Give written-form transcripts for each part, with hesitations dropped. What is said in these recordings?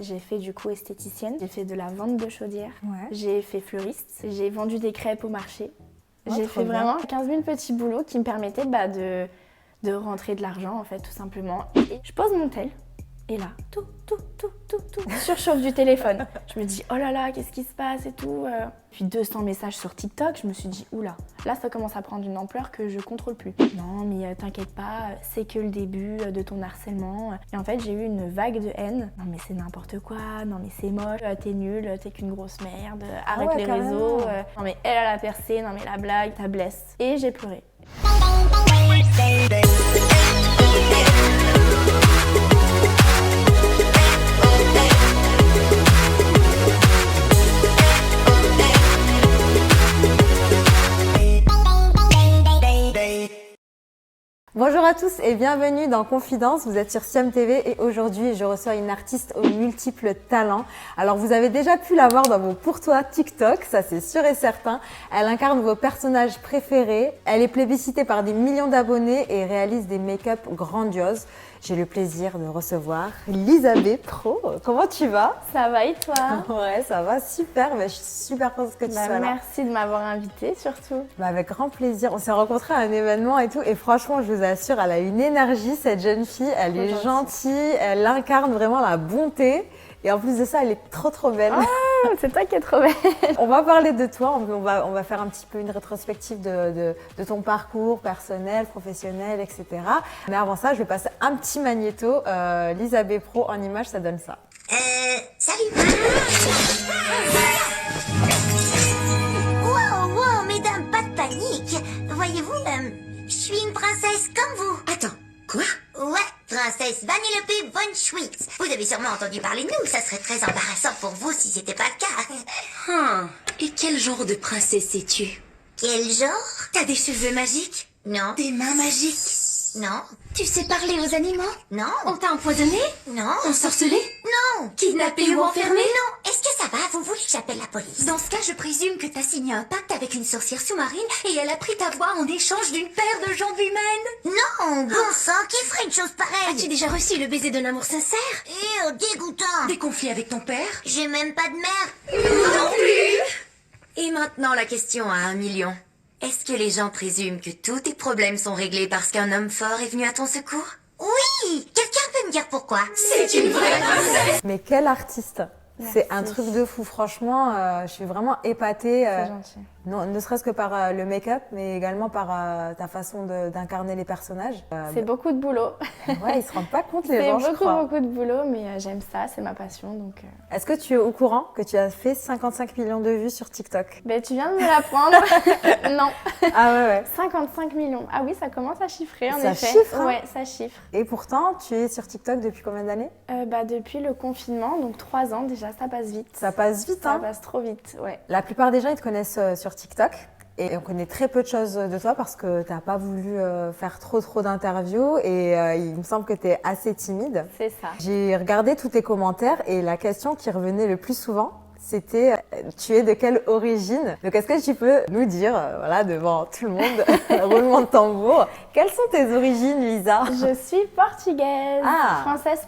J'ai fait du coup esthéticienne, j'ai fait de la vente de chaudières, Ouais. j'ai fait fleuriste, j'ai vendu des crêpes au marché. Oh, J'ai trop fait bien. vraiment 15 000 petits boulots qui me permettaient de rentrer de l'argent en fait tout simplement. Et je pose mon tel et là, tout, surchauffe du téléphone. Je me dis oh là là, qu'est-ce qui se passe et tout. Puis 200 messages sur TikTok, je me suis dit oula, là ça commence à prendre une ampleur que je contrôle plus. Non mais t'inquiète pas, c'est que le début de ton harcèlement. Et en fait j'ai eu une vague de haine. Non mais c'est n'importe quoi, non mais c'est moche, t'es nulle, t'es qu'une grosse merde, arrête les réseaux. Non mais elle a percé, non mais la blague, ça blesse. Et j'ai pleuré. Bonjour à tous et bienvenue dans Confidence, vous êtes sur Siam TV et aujourd'hui je reçois une artiste aux multiples talents. Alors vous avez déjà pu la voir dans vos pour toi TikTok, ça c'est sûr et certain. Elle incarne vos personnages préférés, elle est plébiscitée par des millions d'abonnés et réalise des make-up grandioses. J'ai le plaisir de recevoir Lisabeth Pro. Comment tu vas? Ça va et toi? Ouais, ça va super, mais je suis super contente que tu sois là. Merci de m'avoir invitée surtout. Avec grand plaisir. On s'est rencontrés à un événement et tout. Et franchement, je vous assure, elle a une énergie, cette jeune fille. Elle est gentille, elle incarne vraiment la bonté. Et en plus de ça, elle est trop belle. Ah, c'est toi qui es trop belle. On va parler de toi, on va faire un petit peu une rétrospective de ton parcours personnel, professionnel, etc. Mais avant ça, je vais passer un petit magnéto. Lisabeth Pro en image, ça donne ça. Salut. Wow, mesdames, pas de panique. Voyez-vous, je suis une princesse comme vous. Attends, quoi? Ouais, princesse Vanellope von Schwitz. Vous avez sûrement entendu parler de nous, ça serait très embarrassant pour vous si c'était pas le cas. Et quel genre de princesse es-tu? Quel genre? T'as des cheveux magiques? Non. Des mains magiques? Non. Tu sais parler aux animaux? Non. On t'a empoisonné? Non. Ensorcelé? Non. Kidnappé ou enfermé? Non. Est-ce que ça va? Vous voulez que j'appelle la police? Dans ce cas, je présume que t'as signé un pacte avec une sorcière sous-marine et elle a pris ta voix en échange d'une paire de jambes humaines. Non, bon sang, qui ferait une chose pareille? As-tu déjà reçu le baiser d'un amour sincère? Dégoûtant. Des conflits avec ton père? J'ai même pas de mère. Non plus. Et maintenant la question à 1 million. Est-ce que les gens présument que tous tes problèmes sont réglés parce qu'un homme fort est venu à ton secours? Oui, quelqu'un peut me dire pourquoi? C'est une vraie princesse. Mais quelle artiste! C'est un truc de fou, franchement, je suis vraiment épatée. C'est gentil. Non, ne serait-ce que par le make-up, mais également par ta façon d'incarner les personnages. C'est beaucoup de boulot. Ouais, ils se rendent pas compte les gens, je C'est crois. beaucoup de boulot, mais j'aime ça, c'est ma passion donc. Est-ce que tu es au courant que tu as fait 55 millions de vues sur TikTok? Ben tu viens de me l'apprendre. Non. Ah ouais. 55 millions. Ah oui, ça commence à chiffrer en Ça effet. chiffre, hein? Ouais, ça chiffre. Et pourtant, tu es sur TikTok depuis combien d'années? Depuis le confinement, donc 3 ans déjà, ça passe vite. Ça passe vite, Ça hein? passe trop vite, ouais. La plupart des gens, ils te connaissent sur TikTok. Et on connaît très peu de choses de toi parce que tu n'as pas voulu faire trop d'interviews et il me semble que tu es assez timide. C'est ça. J'ai regardé tous tes commentaires et la question qui revenait le plus souvent, c'était tu es de quelle origine? Donc est-ce que tu peux nous dire, voilà, devant tout le monde, roulement de tambour, quelles sont tes origines, Lisa? Je suis portugaise. Ah. Française,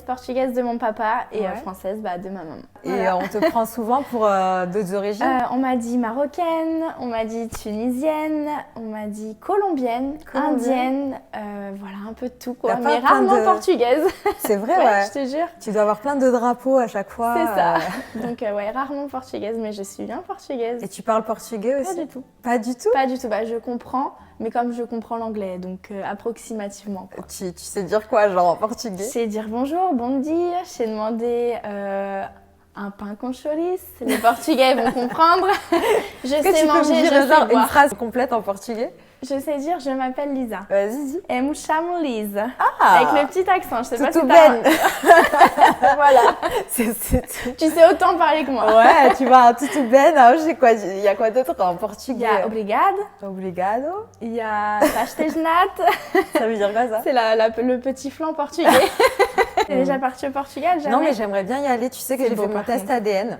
portugaise de mon papa et Ouais. Française de ma maman. Et Voilà. on te prend souvent pour d'autres origines? On m'a dit marocaine, on m'a dit tunisienne, on m'a dit colombienne, indienne, voilà un peu de tout quoi, T'as pas mais plein rarement de- portugaise. C'est vrai, Ouais, ouais. je te jure. Tu dois avoir plein de drapeaux à chaque fois. C'est ça. Donc ouais, rarement portugaise, mais je suis bien portugaise. Et tu parles portugais aussi? Pas du tout. Pas du tout? Pas du tout. Bah, je comprends, mais comme je comprends l'anglais, donc approximativement. Quoi. Tu sais dire quoi, genre en Je portugais? sais dire bonjour, bon dia. Je sais demander un pain con chouriço. Les Portugais vont comprendre. Je Est-ce que sais tu peux manger, me je dire sais genre une boire. phrase complète en portugais? Je sais dire je m'appelle Lisa. Vas-y, dis. Et me chamo Lisa. Ah, Avec le petit accent, je sais pas si tudo t'as... bem. Voilà. C'est tout. Tu sais autant parler que moi. Ouais, tu vas tudo bem. Ah, je sais quoi. Il y a quoi d'autre en Il portugais? y a obrigado, Obrigado. il y a tastejnat. Ça veut dire quoi ça? C'est le petit flanc portugais. T'es déjà parti au Portugal, jamais? Non, mais j'aimerais bien y aller. Tu sais que C'est j'ai beau, fait mon par test contre. ADN.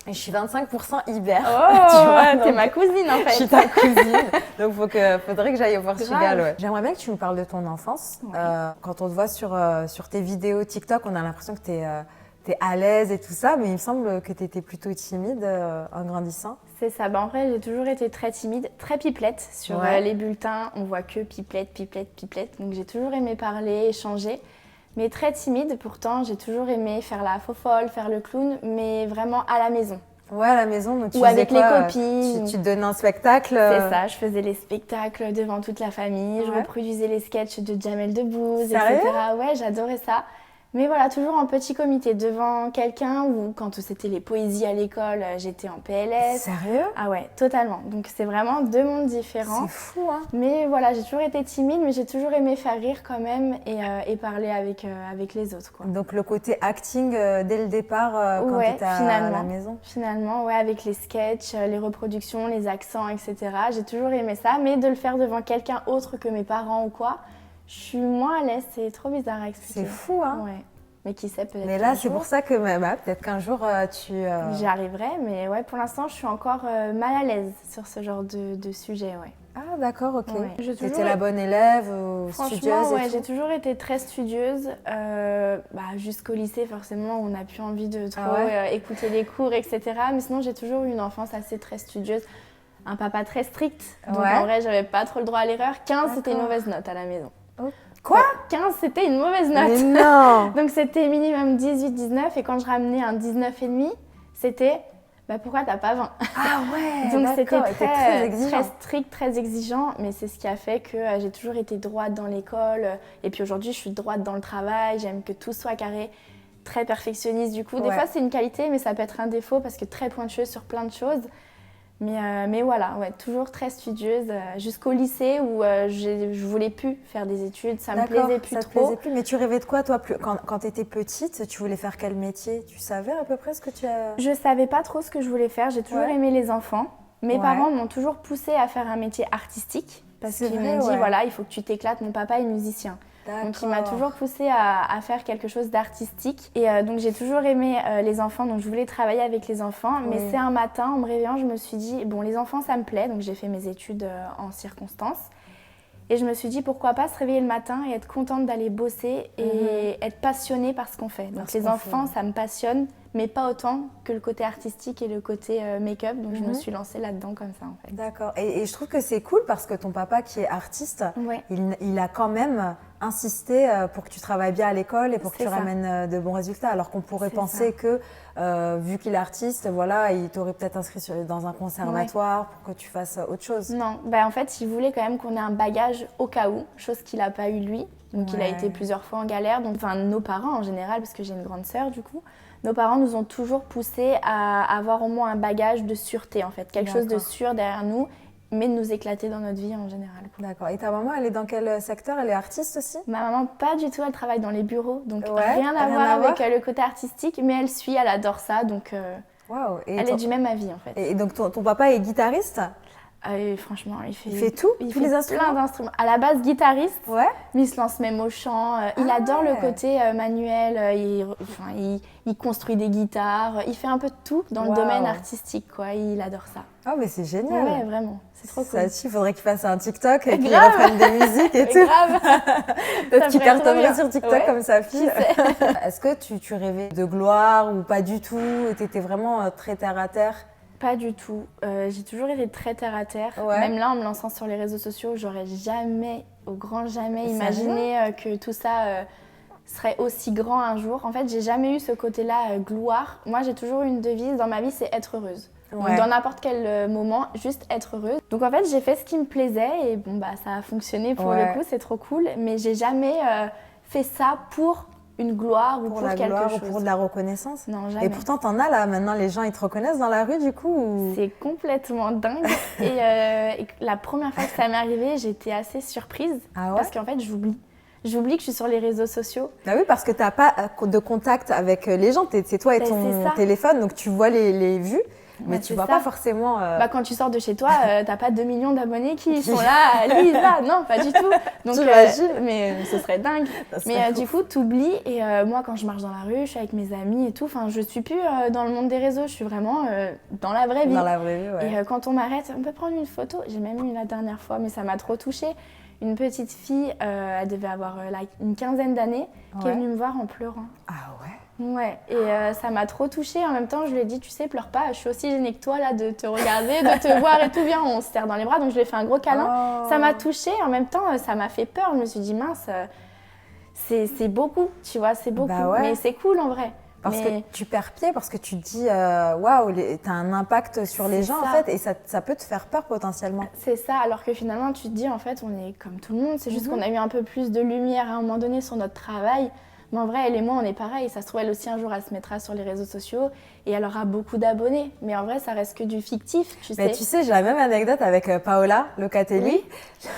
Et je suis 25% Iber. Oh, Tu vois, t'es donc- ma cousine en Je fait. suis ta cousine, donc faudrait que j'aille au Portugal. Grave. Ouais. J'aimerais bien que tu nous parles de ton enfance. Ouais. Quand on te voit sur tes vidéos TikTok, on a l'impression que t'es à l'aise et tout ça, mais il me semble que t'étais plutôt timide en grandissant. C'est ça. En vrai, j'ai toujours été très timide, très pipelette. Sur les bulletins, on voit que pipelette, pipelette, pipelette. Donc j'ai toujours aimé parler, échanger. Mais très timide, pourtant, j'ai toujours aimé faire la fofolle, faire le clown, mais vraiment à la maison. Ouais, à la maison, donc tu Ou faisais avec quoi, les copines. Tu te donnais un spectacle. C'est ça, je faisais les spectacles devant toute la famille, je Ouais. reproduisais les sketchs de Jamel Debbouze, Sérieux? etc. Ouais, j'adorais ça. Mais voilà, toujours en petit comité, devant quelqu'un, ou quand c'était les poésies à l'école, j'étais en PLS. Sérieux? Ah ouais, totalement. Donc c'est vraiment deux mondes différents. C'est fou, hein. Mais voilà, j'ai toujours été timide, mais j'ai toujours aimé faire rire quand même et parler avec les autres, quoi. Donc le côté acting dès le départ quand Ouais, t'étais à finalement. la maison. Finalement, ouais, avec les sketchs, les reproductions, les accents, etc. J'ai toujours aimé ça, mais de le faire devant quelqu'un autre que mes parents ou quoi, je suis moins à l'aise. C'est trop bizarre à expliquer. C'est fou, hein. Ouais. Mais qui sait, peut-être Mais là, qu'un c'est jour, pour ça que peut-être qu'un jour tu. j'y arriverai. Mais ouais, pour l'instant, je suis encore mal à l'aise sur ce genre de sujet, ouais. Ah d'accord, ok. Ouais. J'ai toujours T'étais la bonne élève, studieuse Franchement, ouais, et j'ai tout. toujours été très studieuse. Jusqu'au lycée, forcément, on n'a plus envie de trop Ah ouais écouter les cours, etc. Mais sinon, j'ai toujours eu une enfance assez très studieuse. Un papa très strict. Donc Ouais. en vrai, j'avais pas trop le droit à l'erreur. 15, c'était une D'accord. mauvaise note à la maison. Quoi? Ouais, 15, c'était une mauvaise note. Mais non. Donc c'était minimum 18, 19. Et quand je ramenais un 19,5, c'était pourquoi t'as pas 20? Ah ouais. Donc c'était d'accord, t'étais très exigeant. très strict, très exigeant, mais c'est ce qui a fait que j'ai toujours été droite dans l'école. Et puis aujourd'hui, je suis droite dans le travail, j'aime que tout soit carré, très perfectionniste du coup. Des Ouais. fois, c'est une qualité, mais ça peut être un défaut parce que très pointueuse sur plein de choses. Mais voilà, ouais, toujours très studieuse jusqu'au lycée où je voulais plus faire des études, ça me D'accord, plaisait plus ça te trop. plaisait plus. Mais tu rêvais de quoi, toi, quand tu étais petite? Tu voulais faire quel métier? Tu savais à peu près ce que tu as... Je savais pas trop ce que je voulais faire, j'ai toujours Ouais. aimé les enfants. Mes Ouais. parents m'ont toujours poussée à faire un métier artistique parce C'est qu'ils vrai, m'ont dit ouais. voilà, il faut que tu t'éclates. Mon papa est musicien. Donc il m'a D'accord. toujours poussée à faire quelque chose d'artistique. Et donc j'ai toujours aimé les enfants, donc je voulais travailler avec les enfants. Mais Oui. c'est un matin, en me réveillant, je me suis dit, bon, les enfants, ça me plaît. Donc j'ai fait mes études en circonstances. Et je me suis dit, pourquoi pas se réveiller le matin et être contente d'aller bosser et être passionnée par ce qu'on fait. Donc Par ce les qu'on enfants, fait. ça me passionne, mais pas autant que le côté artistique et le côté make-up. Donc je me suis lancée là-dedans comme ça, en fait. D'accord. Et je trouve que c'est cool parce que ton papa, qui est artiste, Ouais. il a quand même insisté pour que tu travailles bien à l'école et pour que C'est tu ça. ramènes de bons résultats. Alors qu'on pourrait C'est penser que, vu qu'il est artiste, voilà, il t'aurait peut-être inscrit dans un conservatoire pour que tu fasses autre chose. Non, en fait, il voulait quand même qu'on ait un bagage au cas où, chose qu'il n'a pas eu lui. Donc il a Ouais. été plusieurs fois en galère. Donc, nos parents en général, parce que j'ai une grande sœur du coup, nos parents nous ont toujours poussés à avoir au moins un bagage de sûreté en fait, quelque chose de D'accord. sûr derrière nous, mais de nous éclater dans notre vie en général. D'accord. Et ta maman, elle est dans quel secteur? Elle est artiste aussi? Ma maman, pas du tout, elle travaille dans les bureaux, donc Ouais, rien à rien voir à avec voir. le côté artistique, mais elle suit, elle adore ça, donc Waouh. elle est du même avis en fait. Et donc ton papa est guitariste? Et franchement, il fait tout? il Tous fait les instruments? plein d'instruments. À la base, guitariste, Ouais. mais il se lance même au chant. Il Ah adore ouais. le côté manuel, il construit des guitares, il fait un peu de tout dans le Waouh. domaine artistique, quoi. Il adore ça. Ah, mais c'est génial. Ouais, vraiment, c'est trop cool. Ça, il faudrait qu'il fasse un TikTok et qu'il Grave. reprenne des musiques et Mais tout. grave. Peut-être Ça qu'il ferait trop cartonnerait bien. sur TikTok Ouais. comme sa fille. Qui Est-ce que tu rêvais de gloire ou pas du tout? T'étais vraiment très terre à terre? Pas du tout. J'ai toujours été très terre à terre. Ouais. Même là, en me lançant sur les réseaux sociaux, j'aurais jamais, au grand jamais, Sérieux? imaginé que tout ça serait aussi grand un jour. En fait, j'ai jamais eu ce côté-là gloire. Moi, j'ai toujours eu une devise dans ma vie, c'est être heureuse. Ouais. Donc, dans n'importe quel moment, juste être heureuse. Donc en fait, j'ai fait ce qui me plaisait et bon ça a fonctionné pour Ouais. le coup, c'est trop cool. Mais j'ai jamais fait ça pour une gloire ou pour la quelque gloire chose. ou pour de la reconnaissance? Non, jamais. Et pourtant, t'en as là. Maintenant, les gens, ils te reconnaissent dans la rue, du coup ou... C'est complètement dingue. et la première fois que ça m'est arrivé, j'étais assez surprise. Ah ouais? Parce qu'en fait, j'oublie. J'oublie que je suis sur les réseaux sociaux. Bah oui, parce que t'as pas de contact avec les gens. C'est toi et Ben, ton c'est ça. téléphone, donc tu vois les vues, mais Ouais, tu c'est vois ça. pas forcément... Quand tu sors de chez toi, t'as pas 2 millions d'abonnés qui sont là, Lisa, non, pas du tout. Donc, T'imagines? mais ce serait dingue. Ça serait Mais fou. du coup, t'oublies. Et moi, quand je marche dans la rue, je suis avec mes amis et tout. Enfin, je suis plus dans le monde des réseaux. Je suis vraiment dans la vraie vie. Dans la vraie vie, ouais. Et quand on m'arrête, on peut prendre une photo. J'ai même eu la dernière fois, mais ça m'a trop touchée. Une petite fille, elle devait avoir une quinzaine d'années, qui est Ouais. venue me voir en pleurant. Ah ouais? Ouais, et ça m'a trop touchée. En même temps, je lui ai dit, tu sais, pleure pas, je suis aussi gênée que toi là de te regarder, de te voir et tout. Viens, on se serre dans les bras. Donc je lui ai fait un gros câlin. Oh. Ça m'a touchée. En même temps, ça m'a fait peur. Je me suis dit, mince, c'est beaucoup, tu vois, c'est beaucoup. Bah ouais. Mais c'est cool en vrai. Parce Mais que tu perds pied, parce que tu te dis, waouh, t'as un impact sur les C'est gens en ça. fait, et ça peut te faire peur potentiellement. c'est ça, alors que finalement, tu te dis, en fait, on est comme tout le monde. C'est juste Mhm. qu'on a eu un peu plus de lumière à un moment donné sur notre travail. Mais en vrai, elle et moi, on est pareil. Ça se trouve, elle aussi, un jour, elle se mettra sur les réseaux sociaux et elle aura beaucoup d'abonnés. Mais en vrai, ça reste que du fictif, tu Mais sais. tu sais, j'ai la même anecdote avec Paola Locatelli. Oui.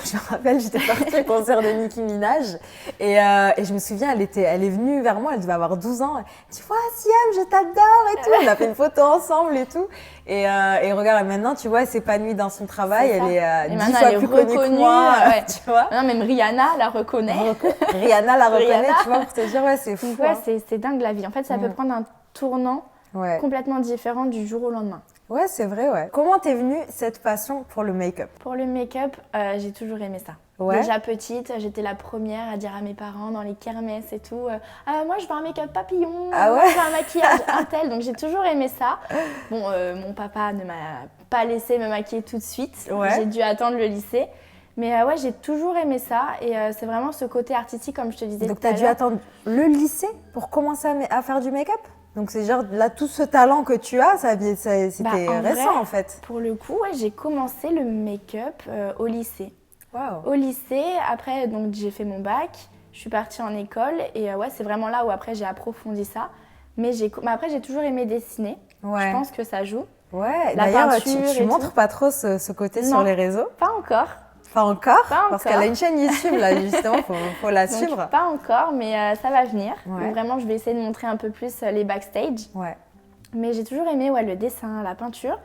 Je me rappelle, j'étais partie au concert de Nicki Minaj et je me souviens, elle est venue vers moi, elle devait avoir 12 ans. Elle dit, ouais, Siam, je t'adore et tout. On a fait une photo ensemble et tout. Et regarde, maintenant, tu vois, elle s'épanouit dans son travail. C'est Elle ça. est Et 10 maintenant, fois elle est plus connue que reconnue, moi, ouais. tu vois. Non, même Rihanna la reconnaît. Rihanna la reconnaît, Rihanna. tu vois, pour te dire, ouais, c'est fou. Donc ouais, hein. c'est dingue la vie. En fait, ça peut prendre un tournant Ouais. complètement différent du jour au lendemain. Ouais, c'est vrai, ouais. Comment t'es venue cette passion pour le make-up? Pour le make-up, j'ai toujours aimé ça. Ouais. Déjà petite, j'étais la première à dire à mes parents dans les kermesses et tout, moi je veux un make-up papillon, Ah moi ouais je veux un maquillage Intel, donc j'ai toujours aimé ça. Bon, mon papa ne m'a pas laissé me maquiller tout de suite, Ouais. j'ai dû attendre le lycée. Mais ouais, j'ai toujours aimé ça et c'est vraiment ce côté artistique comme je te disais Donc tout à t'as dû l'heure. attendre le lycée pour commencer à faire du make-up? Donc c'est genre là tout ce talent que tu as, c'était en récent vrai, en fait. Pour le coup, ouais, j'ai commencé le make-up au lycée. Waouh. Au lycée, après, donc j'ai fait mon bac, je suis partie en école et ouais, c'est vraiment là où après j'ai approfondi ça. Mais après, j'ai toujours aimé dessiner. Ouais. Je pense que ça joue. Ouais. La D'ailleurs, peinture tu et montres tout. pas trop ce côté Non. sur les réseaux. Pas encore. Pas encore. Pas Parce encore. qu'elle a une chaîne YouTube là, justement, faut la Donc, suivre. pas encore, mais ça va venir. Ouais. Donc, vraiment, je vais essayer de montrer un peu plus les backstage. Ouais. Mais j'ai toujours aimé ouais, le dessin, la peinture.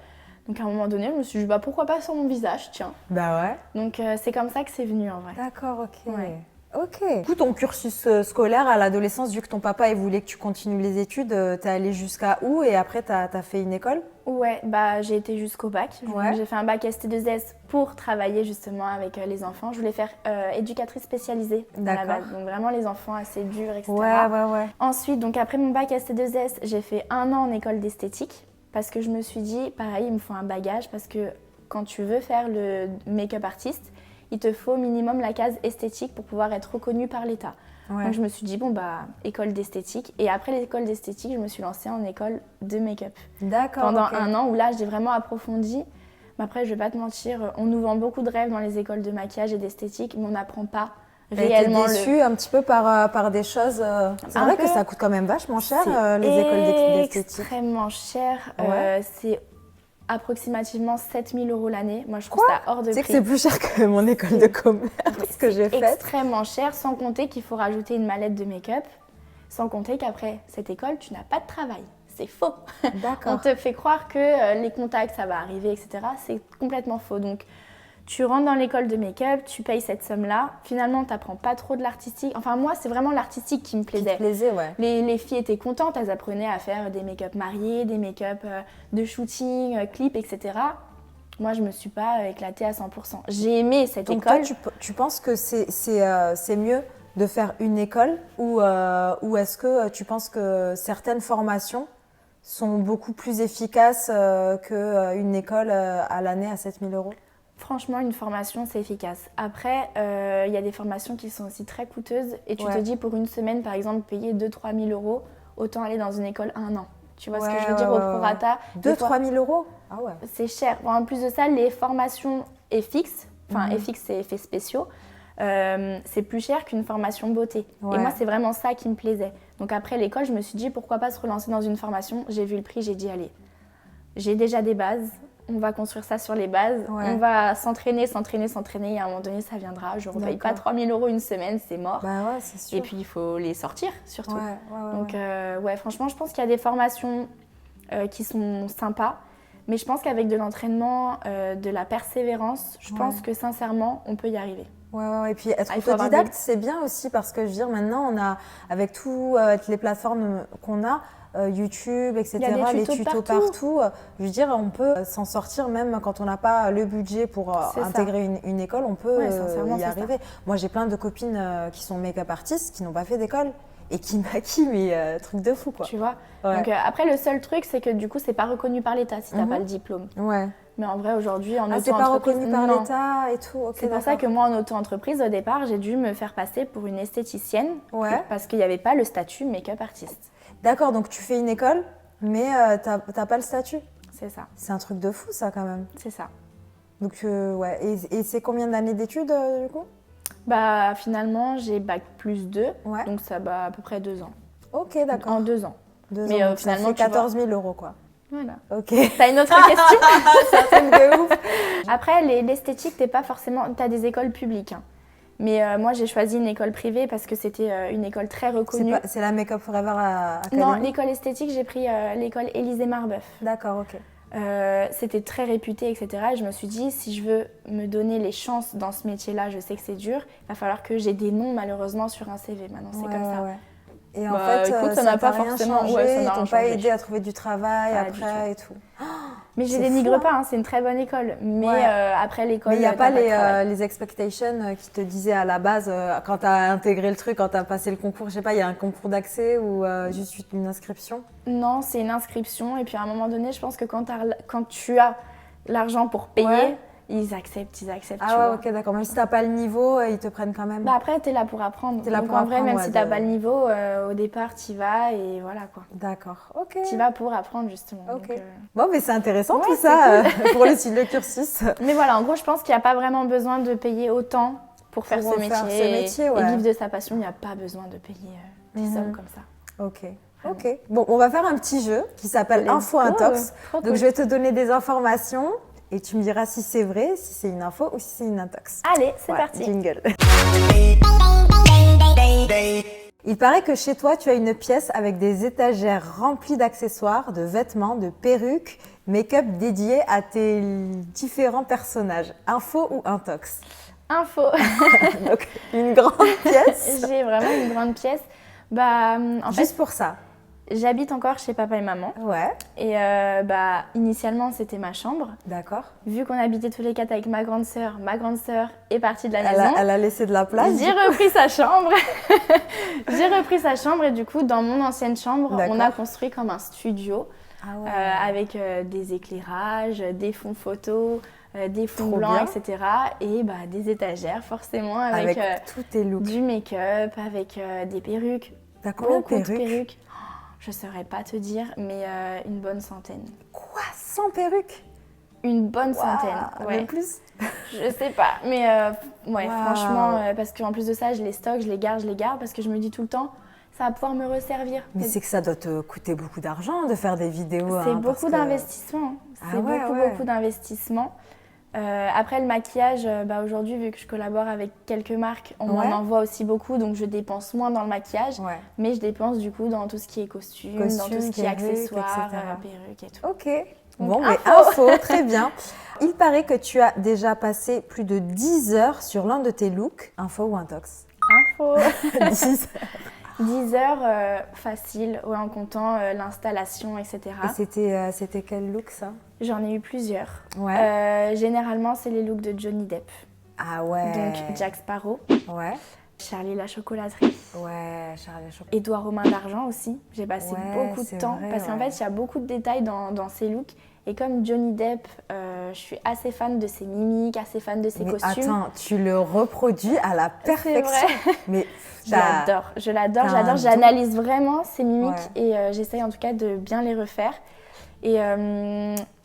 Donc à un moment donné, je me suis dit, bah, pourquoi pas sur mon visage, tiens. Bah ouais. Donc c'est comme ça que c'est venu en vrai. D'accord, ok. Ouais. Ok. Du coup, ton cursus scolaire à l'adolescence, vu que ton papa il voulait que tu continues les études, t'es allé jusqu'à où et après t'as fait une école? Ouais, bah j'ai été jusqu'au bac. Donc, Ouais. j'ai fait un bac ST2S pour travailler justement avec les enfants. Je voulais faire éducatrice spécialisée à la D'accord. base. Donc vraiment les enfants assez durs, etc. Ouais. Ensuite, donc après mon bac ST2S, j'ai fait 1 an en école d'esthétique parce que je me suis dit, pareil, il me faut un bagage parce que quand tu veux faire le make-up artiste, il te faut au minimum la case esthétique pour pouvoir être reconnu par l'État. Ouais. Donc je me suis dit, bon bah, école d'esthétique. Et après l'école d'esthétique, je me suis lancée en école de make-up. D'accord. Pendant ok. 1 an où là, j'ai vraiment approfondi. Mais après, je vais pas te mentir, on nous vend beaucoup de rêves dans les écoles de maquillage et d'esthétique, mais on n'apprend pas T'as été réellement déçue un petit peu par des choses. C'est Un vrai peu. que ça coûte quand même vachement cher, C'est les écoles d'esthétique. extrêmement cher. Ouais. C'est approximativement 7 000 € l'année. Moi, je trouve ça hors de Tu sais que prix. c'est plus cher que mon école de commerce que j'ai faite. Extrêmement cher, sans compter qu'il faut rajouter une mallette de make-up, sans compter qu'après cette école, tu n'as pas de travail. C'est faux. On D'accord. te fait croire que les contacts, ça va arriver, etc. C'est complètement faux. Donc, tu rentres dans l'école de make-up, tu payes cette somme-là. Finalement, tu n'apprends pas trop de l'artistique. Enfin, moi, c'est vraiment l'artistique qui me Qui plaisait. te plaisait, ouais. Les filles étaient contentes, elles apprenaient à faire des make-up mariés, des make-up de shooting, clips, etc. Moi, je me suis pas éclatée à 100%. J'ai aimé cette Donc école. toi, tu penses que c'est mieux de faire une école ou est-ce que tu penses que certaines formations sont beaucoup plus efficaces qu'une école à l'année à 7 000 €? Franchement, une formation, c'est efficace. Après, il y a des formations qui sont aussi très coûteuses. Et tu Ouais. te dis, pour une semaine, par exemple, payer 2 000 – 3 000 €, autant aller dans une école 1 an. Tu vois ce que je veux dire au prorata? 2 000 – 3 000 €? Ah ouais. C'est cher. Bon, en plus de ça, les formations FX, enfin FX c'est effets spéciaux, c'est plus cher qu'une formation beauté. Ouais. Et moi, c'est vraiment ça qui me plaisait. Donc après l'école, je me suis dit, pourquoi pas se relancer dans une formation? J'ai vu le prix, j'ai dit, allez, j'ai déjà des bases. On va construire ça sur les bases. Ouais. On va s'entraîner. Et à un moment donné, ça viendra. Je ne repaye pas 3 000 € une semaine, c'est mort. Bah ouais, c'est sûr. Et puis, il faut les sortir, surtout. Ouais. Donc, ouais, franchement, je pense qu'il y a des formations qui sont sympas. Mais je pense qu'avec de l'entraînement, de la persévérance, je pense que sincèrement, on peut y arriver. Ouais. Et puis être Il faut avoir autodidacte, c'est bien aussi parce que je veux dire, maintenant, on a, avec toutes les plateformes qu'on a, YouTube, etc., Il y a des les tutos tutos partout. partout, je veux dire, on peut s'en sortir même quand on n'a pas le budget pour C'est ça. intégrer une école, on peut Ouais, sincèrement, y c'est arriver. Moi, j'ai plein de copines qui sont make-up artistes qui n'ont pas fait d'école et qui maquille, mais truc de fou, quoi. Tu vois. Ouais. Donc après, le seul truc, c'est que du coup, c'est pas reconnu par l'État si t'as Mhm. pas le diplôme. Ouais. Mais en vrai, aujourd'hui, en Ah, c'est pas auto-entreprise, reconnu par non. l'État et tout. Ok, C'est pour ça d'accord. que moi, en auto-entreprise, au départ, j'ai dû me faire passer pour une esthéticienne. Ouais. Parce qu'il n'y avait pas le statut make-up artiste. D'accord, donc tu fais une école, mais t'as pas le statut. C'est ça, C'est un truc de fou, ça, quand même. c'est ça. Donc, ouais. Et c'est combien d'années d'études, du coup? Bah, finalement, j'ai bac plus 2, Ouais. donc ça va à peu près 2 ans. Ok, d'accord. En 2 ans. 2 mais, ans, donc finalement, ça fait tu vois. 14 000 €, quoi. Voilà. Ok. T'as une autre question? C'est un truc de ouf. Après, l'esthétique, t'es pas forcément... T'as des écoles publiques. Hein. Mais moi, j'ai choisi une école privée parce que c'était une école très reconnue. C'est la Make Up Forever Academy? Non, l'école esthétique, j'ai pris l'école Élisée Marbeuf. D'accord, ok. C'était très réputé, etc. Et je me suis dit, si je veux me donner les chances dans ce métier-là, je sais que c'est dur, il va falloir que j'ai des noms malheureusement sur un CV. Maintenant, c'est Ouais, comme ça. ouais. Et en Bah, fait, écoute, ça ça n'a n'a pas pas rien forcément- changé, ouais, ça n'a ils rien t'ont pas changé. aidé à trouver du travail Pas du après et tout. Mais je C'est dénigre fou, pas, hein, c'est une très bonne école. Mais Ouais. après l'école, Mais il n'y a t'as pas de travail. les expectations qui te disaient à la base, quand tu as intégré le truc, quand tu as passé le concours, je sais pas, il y a un concours d'accès ou juste une inscription? Non, c'est une inscription. Et puis à un moment donné, je pense que quand tu as l'argent pour payer, Ouais. ils acceptent, tu Ah vois. ouais, ok, d'accord. Même si tu n'as pas le niveau, ils te prennent quand même. Bah après, t'es là pour apprendre. T'es là Donc pour en vrai, apprendre, même ouais, si t'as de- pas le niveau, au départ, t'y vas et voilà quoi. D'accord, ok. T'y vas pour apprendre justement. Ok. Donc, Bon, mais c'est intéressant Ouais, tout c'est ça pour le cursus. Mais voilà, en gros, je pense qu'il n'y a pas vraiment besoin de payer autant pour faire Pour ce faire métier. ce métier, ouais. Et vivre de sa passion, il n'y a pas besoin de payer des Mhm. sommes comme ça. Ok, ok. Bon, on va faire un petit jeu qui s'appelle Let's Info go. Intox. Trop Donc, cool. je vais te donner des informations et tu me diras si c'est vrai, si c'est une info ou si c'est une intox. Allez, c'est Ouais, parti. Jingle. Il paraît que chez toi, tu as une pièce avec des étagères remplies d'accessoires, de vêtements, de perruques, make-up dédiés à tes différents personnages. Info ou intox? Info. Donc, une grande pièce. J'ai vraiment une grande pièce. Bah, en fait, Juste pour ça. j'habite encore chez papa et maman. Ouais, Et bah, initialement, c'était ma chambre. d'accord. Vu qu'on habitait tous les quatre avec ma grande sœur est partie de la maison. Elle a laissé de la place. J'ai repris sa chambre. J'ai repris sa chambre et du coup, dans mon ancienne chambre, D'accord. on a construit comme un studio Ah ouais. avec des éclairages, des fonds photos, des fonds Trop blancs, bien. etc. Et bah, des étagères, forcément, Avec avec tous tes looks. du make-up, avec des perruques. T'as combien de Beaucoup de perruques? perruques. Oh, je ne saurais pas te dire, mais une bonne centaine. Quoi? 100 perruques? Une bonne Waouh, centaine, ouais. même plus? Je sais pas, mais ouais, Waouh. franchement, parce qu'en plus de ça, je les stocke, je les garde, parce que je me dis tout le temps, ça va pouvoir me resservir. Mais c'est que ça doit te coûter beaucoup d'argent de faire des vidéos. C'est hein, parce beaucoup que- d'investissement. Ah C'est ouais, beaucoup, ouais. beaucoup d'investissement. Après le maquillage, bah, aujourd'hui, vu que je collabore avec quelques marques, on Ouais. m'en envoie aussi beaucoup, donc je dépense moins dans le maquillage, Ouais. mais je dépense du coup dans tout ce qui est costume, dans tout Costume, ce qui est perruque, accessoires, etc. perruques et tout. Ok. Donc, Bon, mais info. info, très bien. Il paraît que tu as déjà passé plus de 10 heures sur l'un de tes looks. Info ou intox? Info 10 heures. 10 heures facile, ouais, en comptant l'installation, etc. Et c'était quel look ça? J'en ai eu plusieurs. Ouais. Généralement, c'est les looks de Johnny Depp. Ah ouais. Donc Jack Sparrow, Ouais. Charlie la chocolaterie, Ouais, Charlie Chocolat. Édouard aux mains d'argent aussi. J'ai passé Ouais, beaucoup de c'est temps vrai, parce qu'en ouais. fait, il y a beaucoup de détails dans ces looks. Et comme Johnny Depp, je suis assez fan de ses mimiques, assez fan de ses Mais costumes. attends, tu le reproduis à la perfection. vrai. Mais Je t'as- l'adore, je l'adore, t'as j'adore. un J'analyse vraiment ses mimiques Ouais. et j'essaye en tout cas de bien les refaire. Et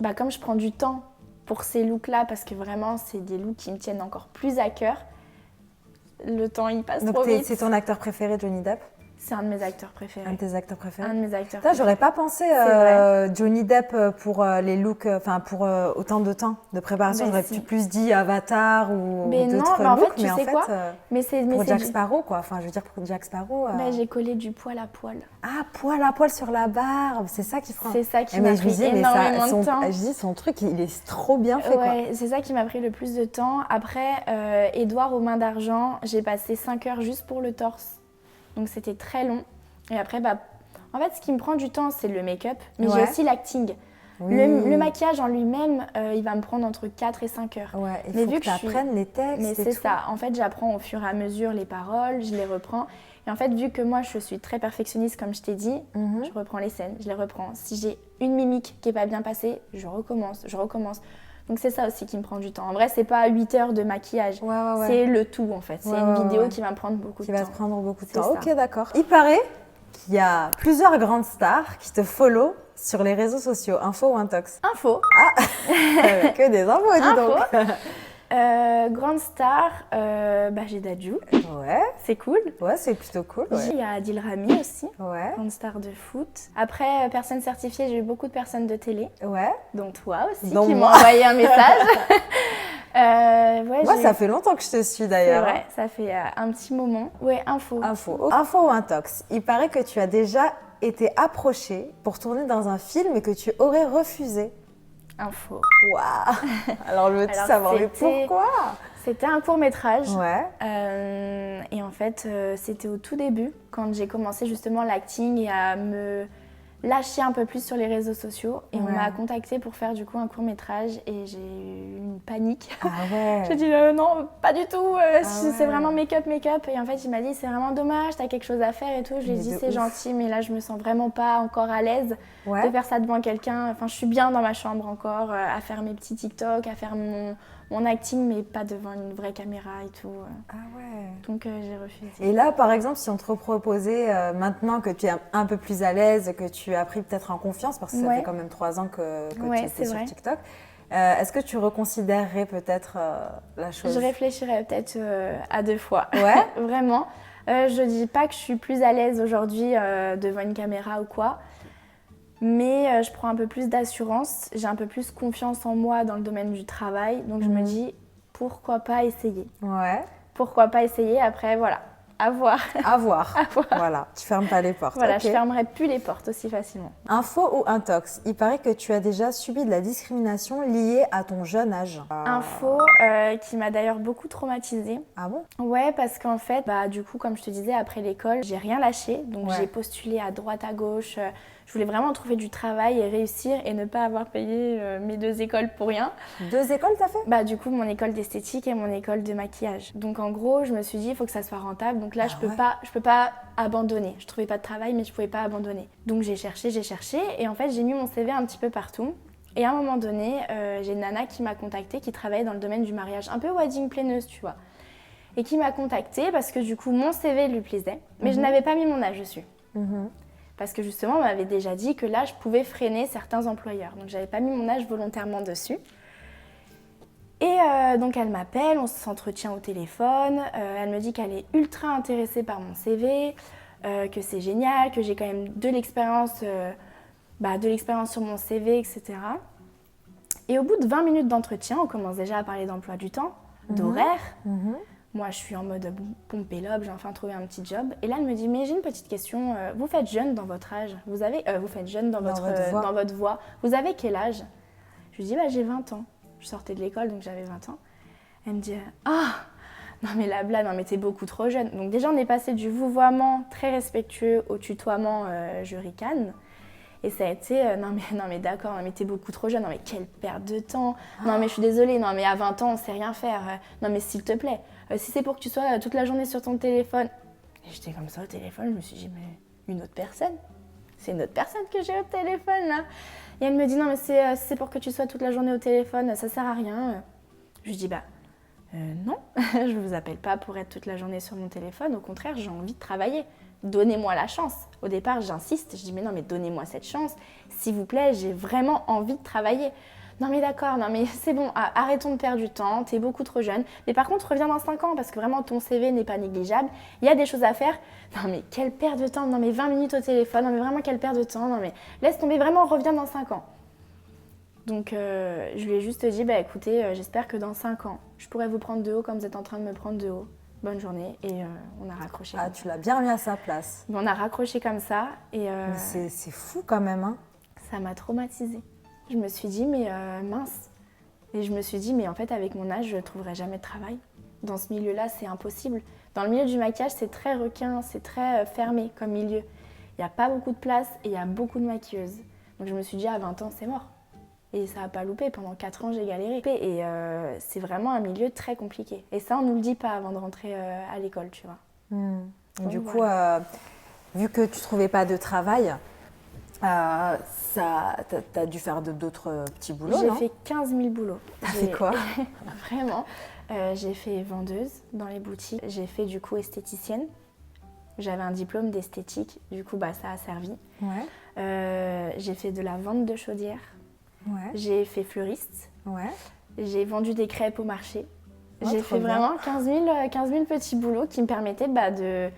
bah, comme je prends du temps pour ces looks-là, parce que vraiment, c'est des looks qui me tiennent encore plus à cœur, le temps, il passe Donc trop vite. c'est ton acteur préféré, Johnny Depp? C'est un de mes acteurs préférés. Un de tes acteurs préférés? Un de mes acteurs Putain, préférés. j'aurais pas pensé vrai. Johnny Depp pour les looks, enfin pour autant de temps de préparation. Mais J'aurais si. plus dit Avatar ou Mais non, d'autres mais en fait, looks, tu mais en sais fait, quoi Mais c'est pour Jack du- Sparrow, quoi. Enfin, je veux dire pour Jack Sparrow. Bah, j'ai collé du poil à poil. Ah, poil à poil sur la barbe, c'est ça qui prend. C'est ça qui Eh, m'a mais je me pris disais, mais énormément son, de temps. je dis, son truc, il est trop bien fait, quoi. Ouais, c'est ça qui m'a pris le plus de temps. Après, Édouard aux mains d'argent, j'ai passé 5 heures juste pour le torse. Donc c'était très long. Et après, bah, en fait, ce qui me prend du temps, c'est le make-up. Mais j'ai Ouais. aussi l'acting. Oui. Le maquillage en lui-même, il va me prendre entre 4 et 5 heures. Ouais, il Mais faut vu que que je tu apprennes les textes. Mais et c'est tout. ça. En fait, j'apprends au fur et à mesure les paroles, je les reprends. Et en fait, vu que moi, je suis très perfectionniste, comme je t'ai dit, je reprends les scènes, je les reprends. Si j'ai une mimique qui n'est pas bien passée, je recommence. Donc c'est ça aussi qui me prend du temps. En vrai, c'est pas 8 heures de maquillage. Ouais. C'est le tout, en fait. C'est Ouais, une ouais, vidéo ouais. qui va me prendre beaucoup de Qui temps. va te prendre beaucoup de C'est temps. ça. Ok, d'accord. Il paraît qu'il y a plusieurs grandes stars qui te follow sur les réseaux sociaux. Info ou intox? Info. Que des infos, dis donc. Grande star, j'ai Dadju. Ouais, C'est cool. ouais, c'est plutôt cool. Il Ouais. y a Adil Rami aussi. Ouais, Grande star de foot. Après, personne certifiée, j'ai eu beaucoup de personnes de télé, ouais. dont toi aussi, Dont qui m'ont moi. envoyé un message. Ouais, Moi, j'ai ça eu- fait longtemps que je te suis C'est d'ailleurs. vrai, ça fait un petit moment. Ouais, info. Info. Info ou intox? Il paraît que tu as déjà été approchée pour tourner dans un film et que tu aurais refusé. Info. Waouh. Alors, je veux tout Alors, savoir, mais c'était- pourquoi? C'était un court-métrage. Ouais. Et en fait, c'était au tout début, quand j'ai commencé justement l'acting et à me lâcher un peu plus sur les réseaux sociaux. Et on Ouais. m'a contactée pour faire du coup un court-métrage et j'ai eu une panique. Ah ouais. J'ai dit non, pas du tout, ouais. c'est vraiment make-up. Et en fait, il m'a dit c'est vraiment dommage, t'as quelque chose à faire et tout. Je lui ai Mais dit de c'est ouf. gentil, mais là je me sens vraiment pas encore à l'aise de Ouais. faire ça devant quelqu'un. Enfin, je suis bien dans ma chambre encore, à faire mes petits TikTok, à faire mon acting, mais pas devant une vraie caméra et tout. Ah ouais. Donc j'ai refusé. Et là, par exemple, si on te reproposait maintenant que tu es un peu plus à l'aise, que tu as pris peut-être en confiance, parce que ça Ouais. fait quand même 3 ans que Ouais, tu étais c'est sur vrai. TikTok, est-ce que tu reconsidérerais peut-être la chose? Je réfléchirais peut-être à 2 fois. Ouais. Vraiment. Je dis pas que je suis plus à l'aise aujourd'hui devant une caméra ou quoi, mais je prends un peu plus d'assurance, j'ai un peu plus confiance en moi dans le domaine du travail, donc je me dis pourquoi pas essayer. Ouais. Pourquoi pas essayer, après voilà, à voir. À voir. À voir. Voilà, tu fermes pas les portes. Voilà, Ok. je fermerai plus les portes aussi facilement. Info ou intox? Il paraît que tu as déjà subi de la discrimination liée à ton jeune âge. Info qui m'a d'ailleurs beaucoup traumatisée. Ah bon? Ouais, parce qu'en fait, du coup, comme je te disais, après l'école, j'ai rien lâché. Donc Ouais. j'ai postulé à droite, à gauche. Je voulais vraiment trouver du travail et réussir et ne pas avoir payé mes 2 écoles pour rien. 2 écoles t'as fait? Du coup, mon école d'esthétique et mon école de maquillage. Donc en gros, je me suis dit, il faut que ça soit rentable. Donc là, je peux pas abandonner. Je trouvais pas de travail, mais je pouvais pas abandonner. Donc j'ai cherché. Et en fait, j'ai mis mon CV un petit peu partout. Et à un moment donné, j'ai une nana qui m'a contactée, qui travaillait dans le domaine du mariage, un peu wedding planeuse, tu vois. Et qui m'a contactée parce que du coup, mon CV lui plaisait, mais je n'avais pas mis mon âge dessus. Parce que justement, on m'avait déjà dit que l'âge pouvait freiner certains employeurs. Donc j'avais pas mis mon âge volontairement dessus. Et donc elle m'appelle, on s'entretient au téléphone, elle me dit qu'elle est ultra intéressée par mon CV, que c'est génial, que j'ai quand même de l'expérience sur mon CV, etc. Et au bout de 20 minutes d'entretien, on commence déjà à parler d'emploi du temps, d'horaire. Moi, je suis en mode pompe et lobe, j'ai enfin trouvé un petit job. Et là, elle me dit, mais j'ai une petite question, vous faites jeune dans votre âge, vous faites jeune dans votre voix, vous avez quel âge? Je lui dis, j'ai 20 ans. Je sortais de l'école, donc j'avais 20 ans. Elle me dit, non mais la blague, non mais t'es beaucoup trop jeune. Donc déjà, on est passé du vouvoiement très respectueux au tutoiement je ricane. Et ça a été, non mais d'accord, non mais t'es beaucoup trop jeune, non mais quelle perte de temps. Non mais je suis désolée, non mais à 20 ans, on sait rien faire. Non mais s'il te plaît, si c'est pour que tu sois toute la journée sur ton téléphone. Et j'étais comme ça au téléphone, je me suis dit, mais une autre personne? C'est une autre personne que j'ai au téléphone là. Et elle me dit, non mais c'est pour que tu sois toute la journée au téléphone, ça sert à rien. Je lui dis, non, je vous appelle pas pour être toute la journée sur mon téléphone, au contraire, j'ai envie de travailler. Donnez-moi la chance. Au départ, j'insiste, je dis, mais non, mais donnez-moi cette chance. S'il vous plaît, j'ai vraiment envie de travailler. Non, mais d'accord, non, mais c'est bon, arrêtons de perdre du temps, t'es beaucoup trop jeune. Mais par contre, reviens dans 5 ans, parce que vraiment, ton CV n'est pas négligeable. Il y a des choses à faire. Non, mais quelle perte de temps. Non, mais 20 minutes au téléphone. Non, mais vraiment, quelle perte de temps. Non, mais laisse tomber, vraiment, reviens dans 5 ans. Donc, je lui ai juste dit, écoutez, j'espère que dans 5 ans, je pourrai vous prendre de haut comme vous êtes en train de me prendre de haut. Bonne journée. Et on a raccroché. Ah, tu l'as bien mis à sa place. On a raccroché comme ça. Et Mais c'est fou quand même, hein. ça m'a traumatisée. Je me suis dit, mais mince. Et je me suis dit, mais en fait, avec mon âge, je ne trouverai jamais de travail. Dans ce milieu-là, c'est impossible. Dans le milieu du maquillage, c'est très requin, c'est très fermé comme milieu. Il n'y a pas beaucoup de place et il y a beaucoup de maquilleuses. Donc je me suis dit, à 20 ans, c'est mort. Et ça n'a pas loupé, pendant 4 ans j'ai galéré. Et c'est vraiment un milieu très compliqué. Et ça on nous le dit pas avant de rentrer à l'école, tu vois. Et Donc, du coup, voilà. vu que tu trouvais pas de travail, t'as dû faire d'autres petits boulots, J'ai non? fait 15 000 boulots. T'as fait quoi? Vraiment. J'ai fait vendeuse dans les boutiques. J'ai fait du coup esthéticienne. J'avais un diplôme d'esthétique, du coup bah, ça a servi. Ouais. J'ai fait de la vente de chaudières. Ouais. J'ai fait fleuriste. Ouais. J'ai vendu des crêpes au marché. Oh, J'ai trop fait bien. vraiment 15 000 petits boulots qui me permettaient bah, de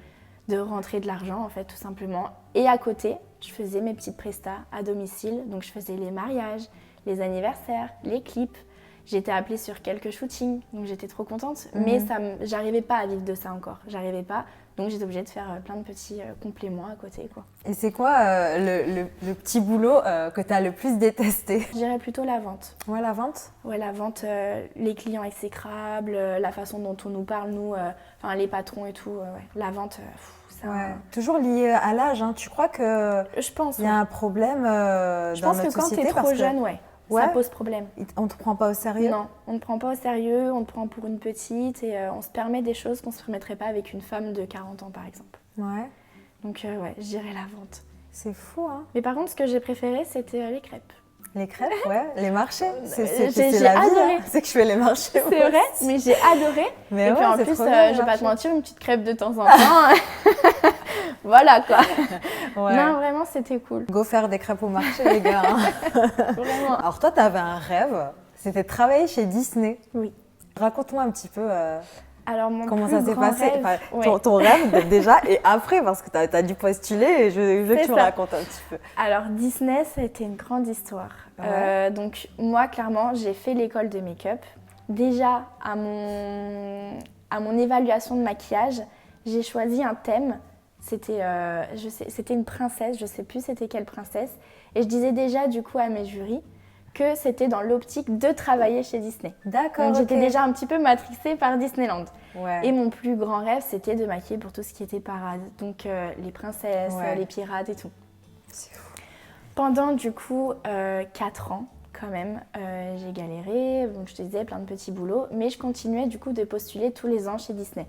rentrer de l'argent, en fait, tout simplement. Et à côté, je faisais mes petites prestas à domicile. Donc, je faisais les mariages, les anniversaires, les clips. J'étais appelée sur quelques shootings, donc j'étais trop contente. Mais j'arrivais pas à vivre de ça encore. J'arrivais pas. Donc, j'étais obligée de faire plein de petits compléments à côté, quoi. Et c'est quoi le petit boulot que tu as le plus détesté? Je dirais plutôt la vente. Ouais, la vente? Ouais, la vente, les clients exécrables, la façon dont on nous parle, nous, enfin les patrons et tout. Ouais. La vente, ça... Ouais. Toujours lié à l'âge, hein. Tu crois que Je pense. il y a un problème Je dans pense notre que quand société t'es parce trop que jeune, ça pose problème. on te prend pas au sérieux? Non, on ne prend pas au sérieux, on te prend pour une petite et on se permet des choses qu'on ne se permettrait pas avec une femme de 40 ans, par exemple. Ouais. Donc, ouais, je dirais la vente. C'est fou, hein. Mais par contre, ce que j'ai préféré, c'était les crêpes. Les crêpes, ouais. Les marchés. J'ai C'est la vie, adoré. hein. C'est que je fais les marchés. C'est moi vrai, aussi. mais j'ai adoré. Mais et puis ouais, en c'est plus, trop bien, les je vais pas te marchés. mentir, une petite crêpe de temps en temps. Voilà quoi. Ouais. Non, vraiment, c'était cool. Go faire des crêpes au marché, les gars, hein. Vraiment. Alors toi, tu avais un rêve, c'était de travailler chez Disney. Oui. Raconte-moi un petit peu Alors, mon comment plus ça s'est grand passé, rêve, enfin, ouais. ton rêve déjà et après, parce que tu as dû postuler et je veux que C'est tu me ça. racontes un petit peu. Alors, Disney, ça a été une grande histoire. Ouais. Donc, moi, clairement, j'ai fait l'école de make-up. Déjà, à mon évaluation de maquillage, j'ai choisi un thème. C'était une princesse, je sais plus c'était quelle princesse. Et je disais déjà, du coup, à mes jurys que c'était dans l'optique de travailler chez Disney. D'accord, Donc, j'étais ok. déjà un petit peu matrixée par Disneyland. Ouais. Et mon plus grand rêve, c'était de maquiller pour tout ce qui était parade. Donc, les princesses, Ouais. les pirates et tout. C'est fou. Pendant du coup 4 ans quand même, j'ai galéré, donc je te disais plein de petits boulots, mais je continuais du coup de postuler tous les ans chez Disney.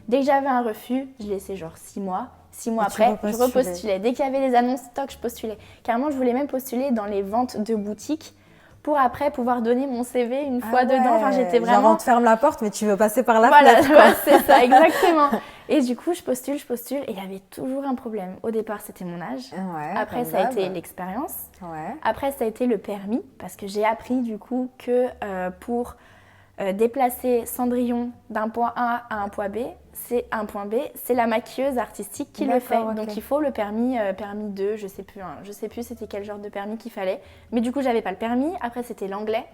Dès que j'avais un refus, je laissais genre 6 mois. 6 mois Et tu après, je repostulais. repostulais. Dès qu'il y avait les annonces stock, je postulais. Carrément, je voulais même postuler dans les ventes de boutiques pour après pouvoir donner mon CV une fois dedans. Enfin, j'étais Genre, vraiment... on te ferme la porte, mais tu veux passer par la Voilà, fenêtre, quoi. ouais, c'est ça, exactement. Et du coup, je postule, et il y avait toujours un problème. Au départ, c'était mon âge. Ouais, Après, comme ça a d'hab. été l'expérience. Ouais. Après, ça a été le permis, parce que j'ai appris du coup que pour déplacer Cendrillon d'un point A à un point B, c'est la maquilleuse artistique qui le fait. D'accord, ok. Donc il faut le permis 2, je sais plus c'était quel genre de permis qu'il fallait. Mais du coup, j'avais pas le permis. Après, c'était l'anglais.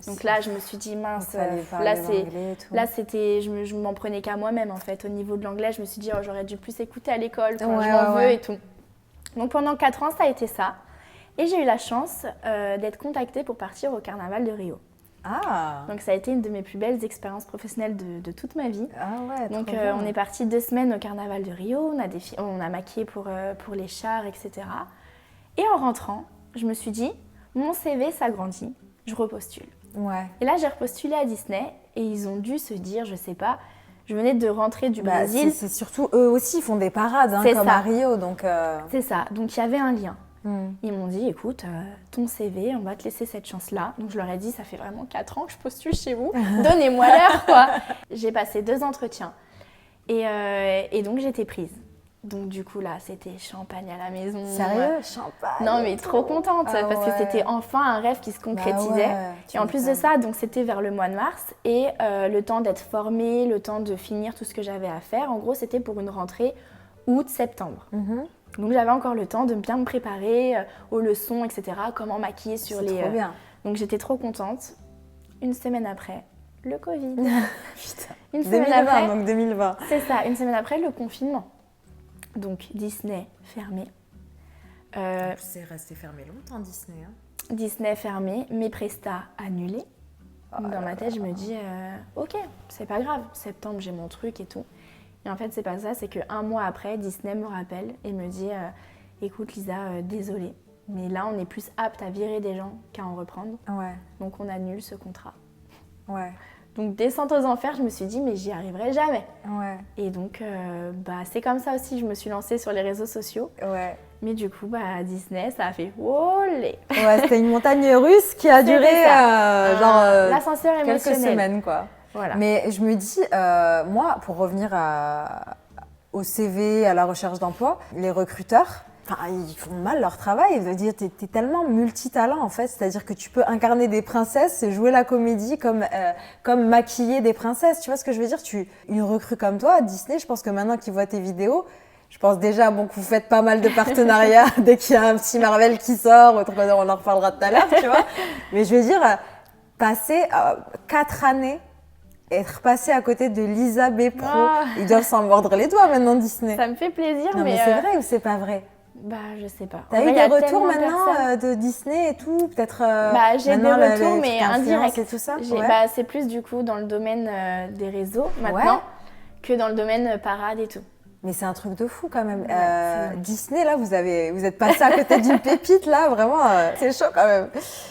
Donc là, je me suis dit, mince, Il fallait parler là, l'anglais et tout. là c'était, je m'en prenais qu'à moi-même en fait. Au niveau de l'anglais, je me suis dit, oh, j'aurais dû plus écouter à l'école, quoi, Ouais, je m'en veux ouais. et tout. Donc pendant 4 ans, ça a été ça. Et j'ai eu la chance d'être contactée pour partir au Carnaval de Rio. Ah, Donc ça a été une de mes plus belles expériences professionnelles de toute ma vie. ah ouais, Donc trop bien. on est parti 2 semaines au Carnaval de Rio, on a maquillé pour les chars, etc. Et en rentrant, je me suis dit, mon CV s'agrandit, je repostule. Ouais. Et là, j'ai repostulé à Disney et ils ont dû se dire, je sais pas, je venais de rentrer du Bah, Brésil. c'est surtout eux aussi, ils font des parades, hein, C'est comme ça. à Rio, donc... C'est ça, donc il y avait un lien. hmm. Ils m'ont dit, écoute, ton CV, on va te laisser cette chance-là. Donc je leur ai dit, ça fait vraiment 4 ans que je postule chez vous, donnez-moi l'heure, quoi. J'ai passé 2 entretiens et donc j'étais prise. Donc du coup là, c'était champagne à la maison. Sérieux? Champagne? Non mais trop contente Ah parce que ouais. c'était enfin un rêve qui se concrétisait. Bah ouais, tu Et en plus de m'étonnes. ça, donc c'était vers le mois de mars et le temps d'être formée, le temps de finir tout ce que j'avais à faire. En gros, c'était pour une rentrée août-septembre. Mhm. Donc j'avais encore le temps de bien me préparer aux leçons, etc. Comment maquiller sur C'est les... trop bien. Donc j'étais trop contente. Une semaine après, le Covid. Putain. Une semaine 2020, après, donc 2020. c'est ça, une semaine après, le confinement. Donc Disney fermé. C'est resté fermé longtemps, Disney. Hein. Disney fermé, mes prestats annulés. Dans ma tête, je me dis, ok, c'est pas grave, septembre, j'ai mon truc et tout. Et en fait, c'est pas ça, c'est qu'un mois après, Disney me rappelle et me dit, écoute Lisa, désolée, Mais là, on est plus apte à virer des gens qu'à en reprendre. Ouais, Donc, on annule ce contrat. ouais, Donc, descente aux enfers, je me suis dit, mais j'y arriverai jamais. ouais, Et donc, c'est comme ça aussi, je me suis lancée sur les réseaux sociaux. ouais. Mais du coup, Disney, ça a fait olé. Ouais, c'était une montagne russe qui a C'était duré ça. L'ascenseur quelques émotionnel. semaines, quoi. Voilà. Mais je me dis, moi, pour revenir au CV, à la recherche d'emploi, les recruteurs, ils font mal leur travail. Je veux dire, t'es tellement multitalent, en fait. C'est-à-dire que tu peux incarner des princesses, jouer la comédie comme maquiller des princesses. Tu vois ce que je veux dire? Une recrue comme toi, Disney, je pense que maintenant qu'ils voient tes vidéos, je pense déjà que vous faites pas mal de partenariats dès qu'il y a un petit Marvel qui sort, on en reparlera tout à l'heure, tu vois. Mais je veux dire, passer 4 années, être passé à côté de Lisa B. Pro, ils doivent s'en mordre les doigts maintenant, Disney. Ça me fait plaisir, Non, mais c'est vrai ou c'est pas vrai? je sais pas. T'as En eu vrai, des y a retours tellement de maintenant personnes. de Disney et tout? Peut-être J'ai des maintenant, retours, les mais trucs influence indirects. et tout ça? J'ai- Ouais. c'est plus du coup dans le domaine des réseaux maintenant que dans le domaine parade et tout. Mais c'est un truc de fou quand même. Ouais, c'est Disney, là, vous êtes passé à côté d'une pépite, là, vraiment, c'est chaud quand même.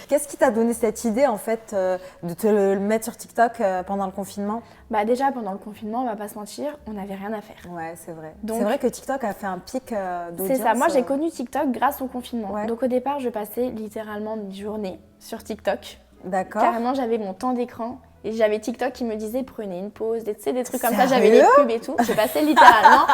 Qu'est-ce qui t'a donné cette idée, en fait, de te le mettre sur TikTok pendant le confinement? Déjà, pendant le confinement, on va pas se mentir, on n'avait rien à faire. Ouais, c'est vrai. Donc- C'est vrai que TikTok a fait un pic d'audience. C'est ça, moi j'ai connu TikTok grâce au confinement. Ouais. Donc au départ, je passais littéralement mes journées sur TikTok. D'accord. Carrément, j'avais mon temps d'écran. Et j'avais TikTok qui me disait prenez une pause, tu sais, des trucs comme ça. J'avais Sérieux les pubs et tout. Je passais littéralement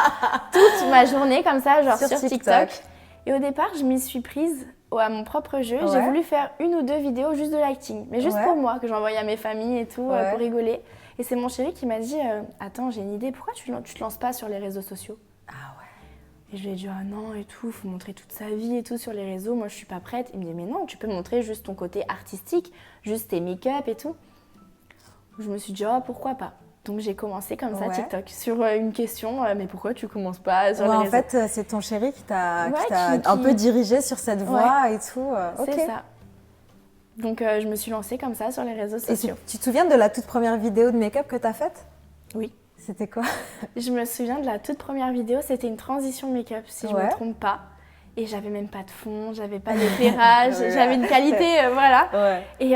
toute ma journée comme ça, genre sur Sur TikTok. TikTok. Et au départ, je m'y suis prise à mon propre jeu. J'ai Ouais. voulu faire 1 ou 2 vidéos juste de l'acting, mais juste Ouais. pour moi, que j'envoyais à mes familles et tout, Ouais. pour rigoler. Et c'est mon chéri qui m'a dit attends, j'ai une idée, pourquoi tu te lances pas sur les réseaux sociaux? Ah ouais. Et je lui ai dit ah non et tout, faut montrer toute sa vie et tout sur les réseaux, moi je suis pas prête. Il me dit mais non, tu peux montrer juste ton côté artistique, juste tes make-up et tout. Je me suis dit ah pourquoi pas. Donc j'ai commencé comme ça Ouais. TikTok sur une question mais pourquoi tu commences pas sur Ouais, les en réseaux? fait, c'est ton chéri qui t'a Ouais, un qui- peu dirigé sur cette voie et tout. C'est ok. ça. Donc je me suis lancée comme ça sur les réseaux Et sociaux. tu te souviens de la toute première vidéo de make-up que t'as faite? Oui. C'était quoi? Je me souviens de la toute première vidéo, c'était une transition make-up si je Ouais. me trompe pas. Et j'avais même pas de fond, j'avais pas d'éclairage, Ouais. j'avais une qualité, voilà. Ouais. Et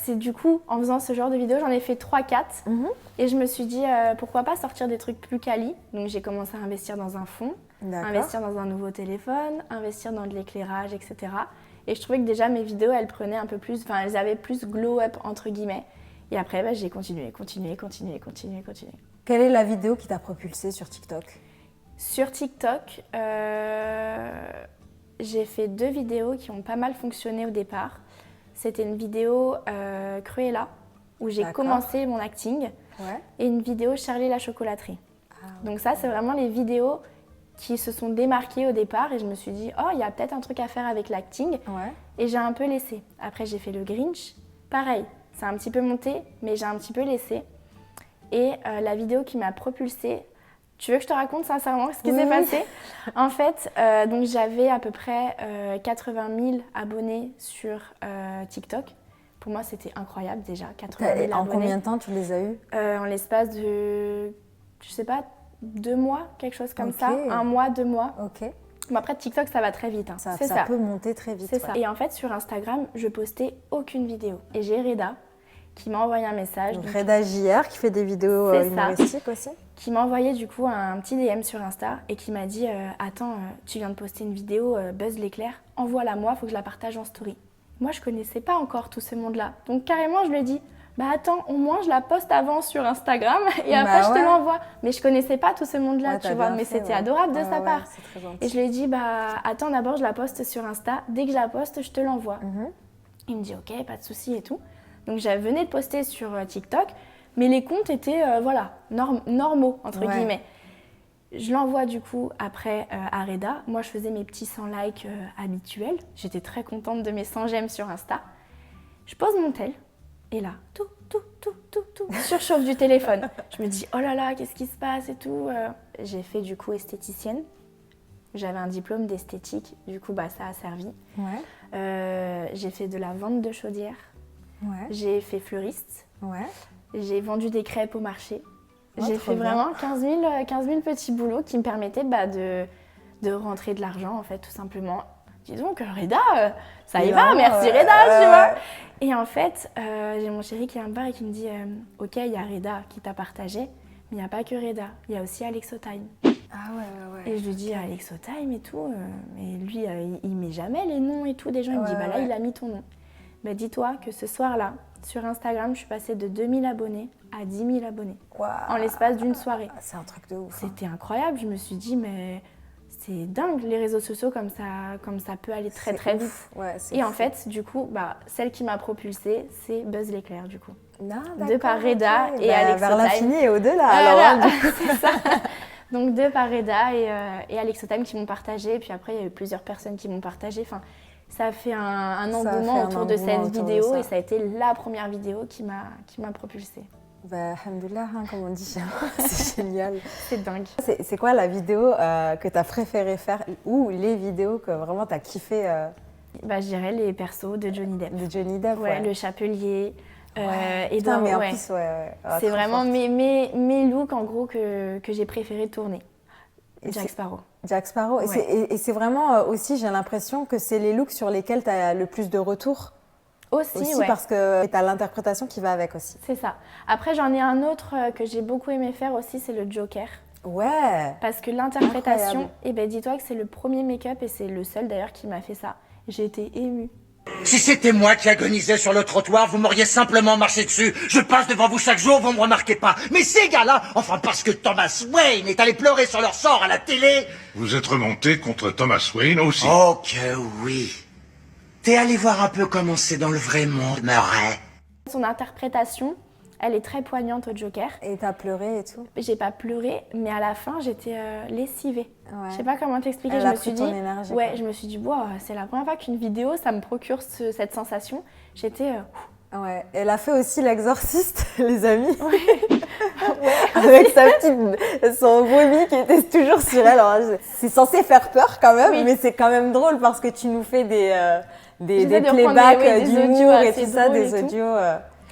c'est du coup, en faisant ce genre de vidéo, j'en ai fait 3-4. Mhm. Et je me suis dit, pourquoi pas sortir des trucs plus quali. Donc j'ai commencé à investir dans un fond, D'accord. investir dans un nouveau téléphone, investir dans de l'éclairage, etc. Et je trouvais que déjà mes vidéos, elles prenaient un peu plus, enfin elles avaient plus glow-up entre guillemets. Et après, j'ai continué. Quelle est la vidéo qui t'a propulsée sur TikTok? Sur TikTok, j'ai fait 2 vidéos qui ont pas mal fonctionné au départ. C'était une vidéo Cruella, où j'ai D'accord. commencé mon acting, Ouais. et une vidéo Charlie la chocolaterie. Donc ça, c'est vraiment les vidéos qui se sont démarquées au départ, et je me suis dit, oh, il y a peut-être un truc à faire avec l'acting, Ouais. et j'ai un peu laissé. Après, j'ai fait le Grinch, pareil, ça a un petit peu monté, mais j'ai un petit peu laissé. Et la vidéo qui m'a propulsée, tu veux que je te raconte sincèrement ce qui s'est Oui. passé? En fait, donc j'avais à peu près 80 000 abonnés sur TikTok. Pour moi, c'était incroyable déjà, 80 000 En abonnés. combien de temps tu les as eus? En l'espace de, je sais pas, 2 mois, quelque chose comme Ok. ça. 1 mois, 2 mois. Ok. Bon, après, TikTok, ça va très vite. Hein. Ça C'est ça. peut monter très vite. C'est ouais. ça. Et en fait, sur Instagram, je postais aucune vidéo. Et j'ai Reda qui m'a envoyé un message. Donc donc, Reda JR qui fait des vidéos C'est ça. humoristiques aussi. qui m'a envoyé du coup un petit DM sur Insta et qui m'a dit attends, tu viens de poster une vidéo Buzz l'éclair, envoie-la moi, faut que je la partage en story. Moi je connaissais pas encore tout ce monde-là, donc carrément je lui ai dit bah attends, au moins je la poste avant sur Instagram et après je te ouais. l'envoie. Mais je connaissais pas tout ce monde-là, Ouais, tu t'as vois, bien mais fait, c'était ouais. adorable de Ouais, sa ouais, part. c'est très gentil. Et je lui ai dit bah attends, d'abord je la poste sur Insta, dès que je la poste je te l'envoie. Mhm. Il me dit ok, pas de souci et tout. Donc j'avais venais de poster sur TikTok, mais les comptes étaient voilà, normaux entre Ouais. guillemets. Je l'envoie du coup après à Reda. Moi je faisais mes petits 100 likes habituels. J'étais très contente de mes 100 j'aime sur Insta. Je pose mon tel et là, tout, surchauffe du téléphone. Je me dis oh là là, qu'est-ce qui se passe et tout. J'ai fait du coup esthéticienne. J'avais un diplôme d'esthétique, du coup bah, ça a servi. Ouais. J'ai fait de la vente de chaudières. Ouais. J'ai fait fleuriste, Ouais. j'ai vendu des crêpes au marché. Oh, J'ai trop fait bien. vraiment 15 000 petits boulots qui me permettaient de rentrer de l'argent, en fait, tout simplement. dis donc, Reda, ça y Et va, vraiment, merci Reda, tu vois. Et en fait, j'ai mon chéri qui vient me voir et qui me dit ok, il y a Reda qui t'a partagé, mais il n'y a pas que Reda, il y a aussi Alexotime. Ah ouais. Et je lui dis Alexotime et tout, mais lui, il met jamais les noms et tout des gens. Il me dit bah là, il a mis ton nom. Bah dis-toi que ce soir-là, sur Instagram, je suis passée de 2000 abonnés à 10 000 abonnés en l'espace d'une soirée. C'est un truc de ouf. C'était incroyable, je me suis dit mais c'est dingue les réseaux sociaux comme ça peut aller très très vite. Ouais, et en fait, du coup, bah, celle qui m'a propulsée, c'est Buzz l'éclair du coup. Ah, De par Reda et Alexotime. Vers l'infini et au-delà Voilà, alors. c'est ça. Donc de par Reda et Alexotime qui m'ont partagé, puis après il y a eu plusieurs personnes qui m'ont partagé. Enfin, ça a fait un engouement autour de cette vidéo et ça a été la première vidéo qui m'a propulsée. Bah, alhamdoulilah, hein, comme on dit, c'est génial. C'est dingue. C'est quoi la vidéo que tu as préféré faire ou les vidéos que vraiment tu as kiffé Bah, je dirais les persos de Johnny Depp. de Johnny Depp? Ouais, le chapelier. Et Putain, dans, mais en ouais. plus, C'est vraiment mes looks en gros que j'ai préféré tourner. Jack Sparrow. Jack Sparrow. Ouais. Et c'est vraiment aussi, j'ai l'impression que c'est les looks sur lesquels tu as le plus de retours. Aussi ouais. parce que tu as l'interprétation qui va avec aussi. C'est ça. Après, j'en ai un autre que j'ai beaucoup aimé faire aussi, c'est le Joker. Ouais. Parce que l'interprétation, Incroyable. ben dis-toi que c'est le premier make-up et c'est le seul d'ailleurs qui m'a fait ça. J'ai été émue. Si c'était moi qui agonisais sur le trottoir, vous m'auriez simplement marché dessus. Je passe devant vous chaque jour, vous me remarquez pas. Mais ces gars-là, enfin parce que Thomas Wayne est allé pleurer sur leur sort à la télé. Vous êtes remonté contre Thomas Wayne aussi. Oh que oui. T'es allé voir un peu comment c'est dans le vrai monde, Murray. Son interprétation, elle est très poignante au Joker. Et t'as pleuré et tout. J'ai pas pleuré, mais à la fin, j'étais lessivée. Ouais. Je sais pas comment t'expliquer. Elle Je a me pris suis ton dit, énergie, ouais, quoi. je me suis dit, wow, c'est la première fois qu'une vidéo, ça me procure cette sensation. J'étais, Ouais. Elle a fait aussi l'exorciste, les amis. Avec son vomi qui était toujours sur elle. Alors, c'est censé faire peur quand même, Oui. mais c'est quand même drôle parce que tu nous fais des J'essaie de prendre playbacks des d'humour audios et assez tout ça, drôles des et tout. audios.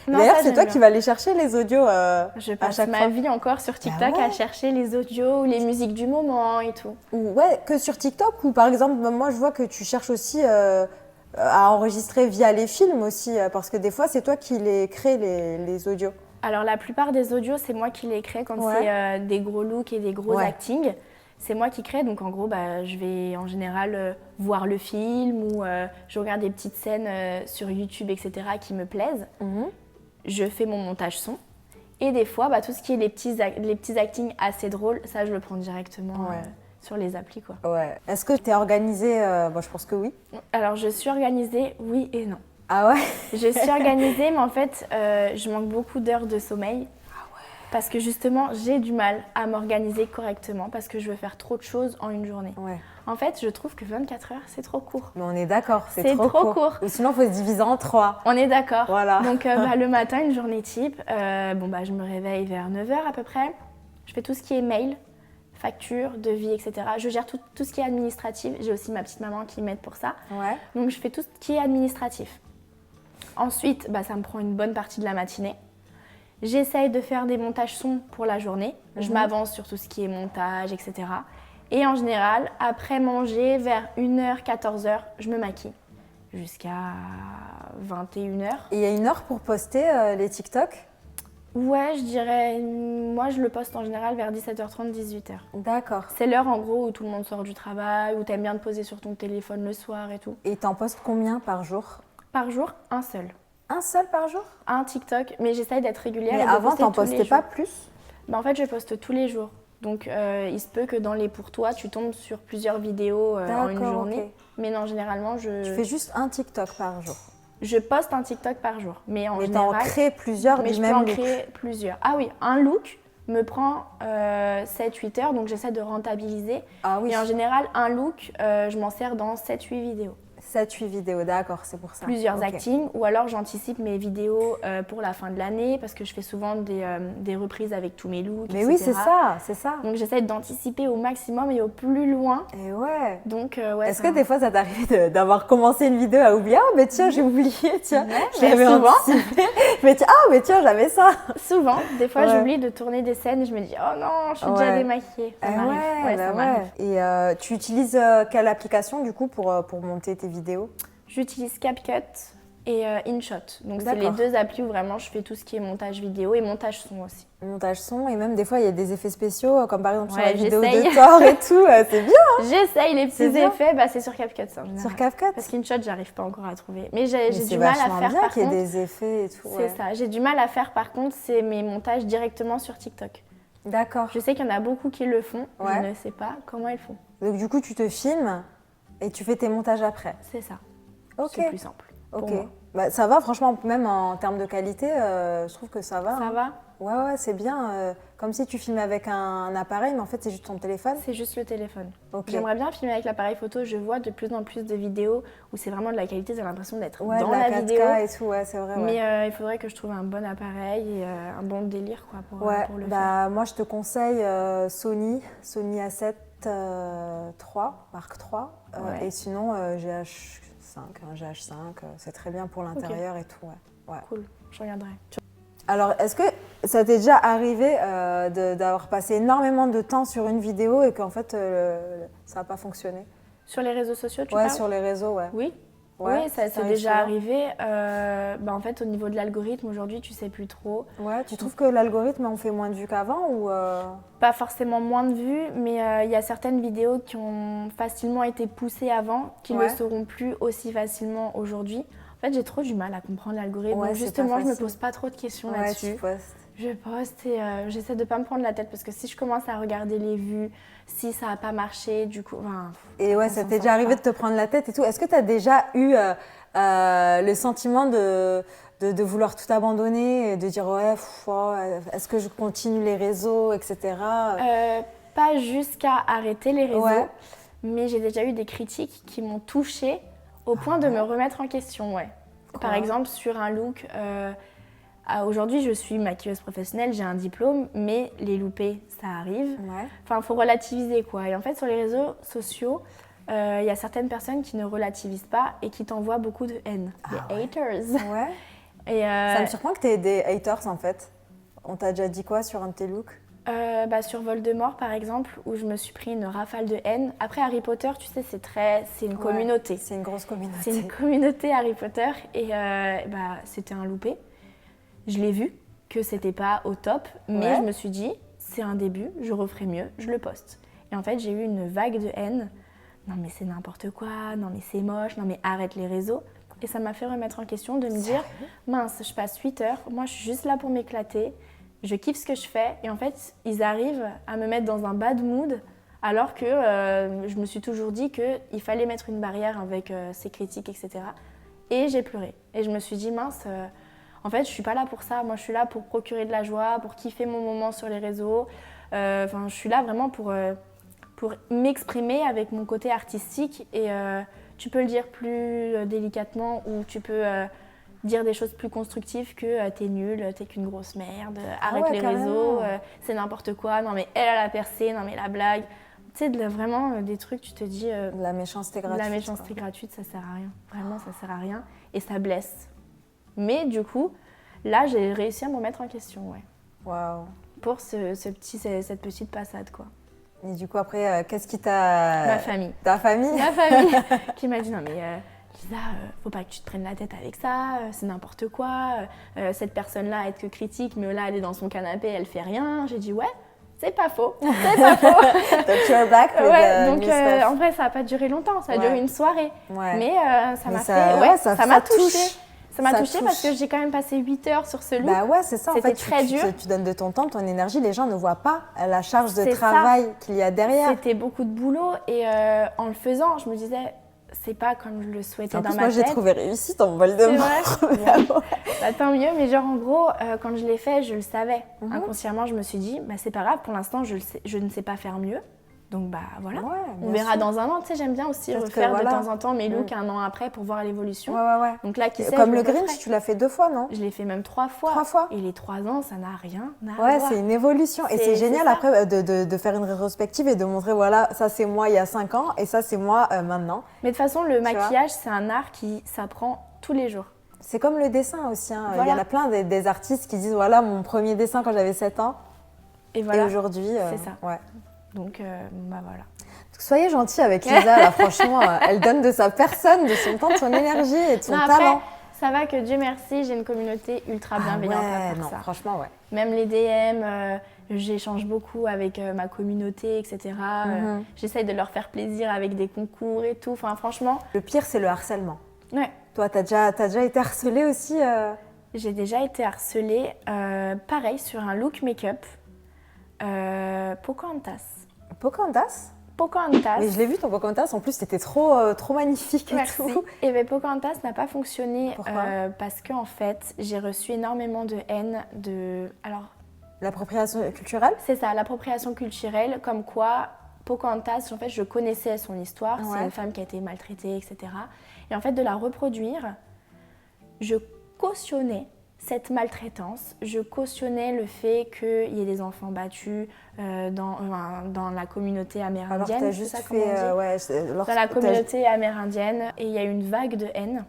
Non, D'ailleurs, ça, c'est j'aime toi bien. qui vas aller chercher les audios je à passe chaque ma fois. vie encore sur TikTok Ah ouais. à chercher les audios ou les musiques du moment et tout. Ouais, que sur TikTok ou par exemple, moi je vois que tu cherches aussi à enregistrer via les films aussi, parce que des fois c'est toi qui les crée les audios. Alors la plupart des audios, c'est moi qui les crée quand Ouais. c'est des gros looks et des gros Ouais. actings. C'est moi qui crée, donc en gros, bah, je vais en général voir le film ou je regarde des petites scènes sur YouTube, etc. qui me plaisent. Je fais mon montage son. Et des fois, bah, tout ce qui est les petits actings assez drôles, ça, je le prends directement Ouais. sur les applis, quoi. Ouais. Est-ce que tu es organisée Bon, je pense que oui. Alors, je suis organisée, oui et non. Ah ouais. Je suis organisée, mais en fait, je manque beaucoup d'heures de sommeil. Parce que justement, j'ai du mal à m'organiser correctement parce que je veux faire trop de choses en une journée. Ouais. En fait, je trouve que 24 heures, c'est trop court. Mais on est d'accord, c'est C'est trop court. Ou sinon, il faut se diviser en 3. On est d'accord. Voilà. Donc, bah, le matin, une journée type, je me réveille vers 9h à peu près. Je fais tout ce qui est mail, facture, devis, etc. Je gère tout ce qui est administratif. J'ai aussi ma petite maman qui m'aide pour ça. Ouais. Donc, je fais tout ce qui est administratif. Ensuite, bah, ça me prend une bonne partie de la matinée. J'essaye de faire des montages son pour la journée. Je m'avance sur tout ce qui est montage, etc. Et en général, après manger, vers 1h, 14h, je me maquille. Jusqu'à 21h. Et il y a une heure pour poster les TikTok? Ouais, je dirais... Moi, je le poste en général vers 17h30, 18h. D'accord. C'est l'heure, en gros, où tout le monde sort du travail, où t'aimes bien te poser sur ton téléphone le soir et tout. Et t'en postes combien par jour? Par jour, un seul. Un seul par jour? Un TikTok, mais j'essaye d'être régulière. Mais et de avant, poster t'en tous les postais jours. pas plus? Bah, en fait, je poste tous les jours. Donc, il se peut que dans les pour toi, tu tombes sur plusieurs vidéos en une D'accord, journée. ok. Mais non, généralement, Tu fais juste un TikTok par jour. je poste un TikTok par jour. Mais en Mais t'en général, crées plusieurs mais du je peux même en look. créer plusieurs. Ah oui, un look me prend 7-8 heures, donc j'essaie de rentabiliser. Ah oui. Et en général, un look, je m'en sers dans 7-8 vidéos. 7-8 vidéos, d'accord, c'est pour ça. Plusieurs Ok. actings, ou alors j'anticipe mes vidéos pour la fin de l'année parce que je fais souvent des reprises avec tous mes looks, Mais etc. oui, c'est ça, c'est ça. Donc j'essaie d'anticiper au maximum et au plus loin. Et ouais. Donc ouais. Est-ce que des fois ça t'arrive d'avoir commencé une vidéo à oublier? Ah, mais tiens, j'ai oublié, tiens, Ouais, je l'avais souvent. anticipé. Mais tiens, ah, mais tiens, j'avais ça. Souvent, des fois Ouais. j'oublie de tourner des scènes et je me dis oh non, je suis déjà Ouais. démaquillée. Ça Eh m'arrive. ouais, ça bah m'arrive. ouais. Et tu utilises quelle application du coup pour monter tes vidéos? J'utilise CapCut et InShot. Donc c'est les D'accord. 2 applis où vraiment je fais tout ce qui est montage vidéo et montage son aussi. Montage son, et même des fois il y a des effets spéciaux, comme par exemple sur Ouais, la vidéo j'essaye. de Thor et tout, c'est bien J'essaye les C'est petits bien. effets, bah c'est sur CapCut ça en général. sur CapCut. Parce qu'InShot j'arrive pas encore à trouver. Mais Mais j'ai c'est du mal à vachement faire bien par qu'il y ait contre. des effets et tout. C'est ouais. ça, j'ai du mal à faire par contre, c'est mes montages directement sur TikTok. D'accord. Je sais qu'il y en a beaucoup qui le font, Ouais. je ne sais pas comment ils font. Donc du coup tu te filmes et tu fais tes montages après. C'est ça, Ok. c'est plus simple. pour Ok. moi. Bah, ça va, franchement, même en termes de qualité, je trouve que ça va. Ça hein. va? Ouais, c'est bien. Comme si tu filmais avec un appareil, mais en fait, c'est juste ton téléphone. C'est juste le téléphone. Ok. J'aimerais bien filmer avec l'appareil photo, je vois de plus en plus de vidéos où c'est vraiment de la qualité, j'ai l'impression d'être Ouais, dans de la la 4K vidéo. et tout, ouais, c'est vrai. Ouais. Mais il faudrait que je trouve un bon appareil et un bon délire quoi, Ouais, pour le faire. bah, moi, je te conseille Sony A7 III, Mark III. Ouais. Et sinon, GH5, c'est très bien pour l'intérieur et tout. Ouais. Cool, je regarderai. Alors, est-ce que ça t'est déjà arrivé d'avoir passé énormément de temps sur une vidéo et qu'en fait, ça n'a pas fonctionné? Sur les réseaux sociaux, tu Ouais, parles? sur les réseaux, ouais. Oui. Ouais, Oui, ça ça c'est arrive déjà souvent. arrivé. En fait, au niveau de l'algorithme, aujourd'hui, tu sais plus trop. Ouais, tu trouves que l'algorithme en fait moins de vues qu'avant ou Pas forcément moins de vues, mais il y a certaines vidéos qui ont facilement été poussées avant, qui ne Ouais. le seront plus aussi facilement aujourd'hui. En fait, j'ai trop du mal à comprendre l'algorithme. Ouais, Donc c'est justement, pas je me facile. pose pas trop de questions ouais, là-dessus. tu postes. Je poste et j'essaie de pas me prendre la tête parce que si je commence à regarder les vues, si ça a pas marché, du coup, Et ouais, on ça s'en t'est sort déjà arrivé pas. de te prendre la tête et tout. Est-ce que tu as déjà eu le sentiment de vouloir tout abandonner et de dire ouais, est-ce que je continue les réseaux, etc. Pas jusqu'à arrêter les réseaux, Ouais. mais j'ai déjà eu des critiques qui m'ont touchée au point de me remettre en question, ouais. Par exemple, sur un look, aujourd'hui je suis maquilleuse professionnelle, j'ai un diplôme, mais les loupés, ça arrive. Ouais. Enfin, il faut relativiser quoi. Et en fait, sur les réseaux sociaux, il y a certaines personnes qui ne relativisent pas et qui t'envoient beaucoup de haine. Des haters. Ouais. Et, Ça me surprend que tu aies des haters en fait. On t'a déjà dit quoi sur un de tes looks? sur Voldemort par exemple, où je me suis pris une rafale de haine. Après Harry Potter, tu sais, c'est une communauté. C'est une grosse communauté. C'est une communauté Harry Potter et c'était un loupé. Je l'ai vu que c'était pas au top, mais Ouais. je me suis dit c'est un début, je referai mieux, je le poste. Et en fait, j'ai eu une vague de haine. Non mais c'est n'importe quoi, non mais c'est moche, non mais arrête les réseaux. Et ça m'a fait remettre en question de me dire mince, je passe 8 heures, moi je suis juste là pour m'éclater. Je kiffe ce que je fais et en fait, ils arrivent à me mettre dans un bad mood alors que je me suis toujours dit qu'il fallait mettre une barrière avec ces critiques, etc. Et j'ai pleuré. Et je me suis dit, mince, en fait, je suis pas là pour ça. Moi, je suis là pour procurer de la joie, pour kiffer mon moment sur les réseaux. Je suis là vraiment pour m'exprimer avec mon côté artistique et tu peux le dire plus délicatement ou tu peux... dire des choses plus constructives que t'es nulle, t'es qu'une grosse merde, arrête ouais, les carrément. réseaux, c'est n'importe quoi, non mais elle a percé, non mais la blague. Tu sais, vraiment des trucs, tu te dis, De la méchanceté gratuite. la méchanceté gratuite, ça sert à rien. Vraiment, ça sert à rien et ça blesse. Mais du coup, là, j'ai réussi à me remettre en question, ouais. Waouh. Pour cette petite passade, quoi. Et du coup, après, qu'est-ce qui t'a. Ma famille. Ta famille? Ma famille qui m'a dit, non mais... Lisa, faut pas que tu te prennes la tête avec ça, c'est n'importe quoi. Cette personne-là, elle est que critique, mais là, elle est dans son canapé, elle fait rien. J'ai dit, ouais, c'est pas faux, c'est pas faux. Donc, you're back with Ouais, the donc new stuff. en vrai, ça a pas duré longtemps, ça a Ouais. duré une soirée. Ouais. Mais ça Mais m'a ça- fait, ouais, ça m'a touche. touchée. Ça m'a Ça touchée touche. parce que j'ai quand même passé 8 heures sur ce look. Bah ouais, c'est ça. En C'était fait, très dur. Tu donnes de ton temps, de ton énergie. Les gens ne voient pas la charge de C'est ça. travail qu'il y a derrière. C'était beaucoup de boulot et en le faisant, je me disais, c'est pas comme je le souhaitais En dans plus, ma moi, j'ai tête. trouvé réussi ton vol de C'est mort. vrai. Bah, tant mieux, mais genre en gros, quand je l'ai fait, je le savais. Mhm. Inconsciemment, je me suis dit, bah, c'est pas grave, pour l'instant, je ne sais pas faire mieux. Donc bah voilà, Ouais, on bien verra sûr. dans un an. Tu sais, j'aime bien aussi Peut-être que refaire voilà. de temps en temps mes looks un an après pour voir l'évolution. Ouais. Donc là, qui sait, Comme je le referai. Grinch, tu l'as fait 2 fois, non? Je l'ai fait même 3 fois. 3 fois? Et les 3 ans, ça n'a rien à Ouais, voir. c'est une évolution. Et C'est c'est génial ça. après de faire une rétrospective et de montrer, voilà, ça c'est moi il y a 5 ans et ça c'est moi maintenant. Mais de toute façon, le vois. maquillage, c'est un art qui s'apprend tous les jours. C'est comme le dessin aussi. Hein. Voilà. Il y en a plein des artistes qui disent, voilà, mon premier dessin quand j'avais 7 ans Et voilà. et aujourd'hui. c'est ça. Ouais. Donc bah voilà. Soyez gentils avec Lisa, là, franchement, elle donne de sa personne, de son temps, de son énergie et de son Non, après, talent. ça va que Dieu merci, j'ai une communauté ultra bienveillante à ouais, part non, ça. franchement, ouais. Même les DM, j'échange beaucoup avec ma communauté, etc. J'essaye de leur faire plaisir avec des concours et tout. Enfin, franchement, Le pire, c'est le harcèlement. ouais. Toi, t'as déjà été harcelée aussi J'ai déjà été harcelée, pareil, sur un look make-up. Pocahontas. Pocahontas? Pocahontas. Mais je l'ai vu ton Pocahontas, en plus, c'était trop magnifique et Merci. tout. Et bien, Pocahontas n'a pas fonctionné Pourquoi parce qu'en fait, j'ai reçu énormément de haine Alors, L'appropriation culturelle? c'est ça, l'appropriation culturelle, comme quoi Pocahontas, en fait, je connaissais son histoire. Ouais. C'est une femme qui a été maltraitée, etc. Et en fait, de la reproduire, je cautionnais cette maltraitance. Je cautionnais le fait qu'il y ait des enfants battus dans la communauté amérindienne. Alors, t'as c'est juste ça, comment on dit fait. dans la communauté amérindienne. Et il y a eu une vague de haine.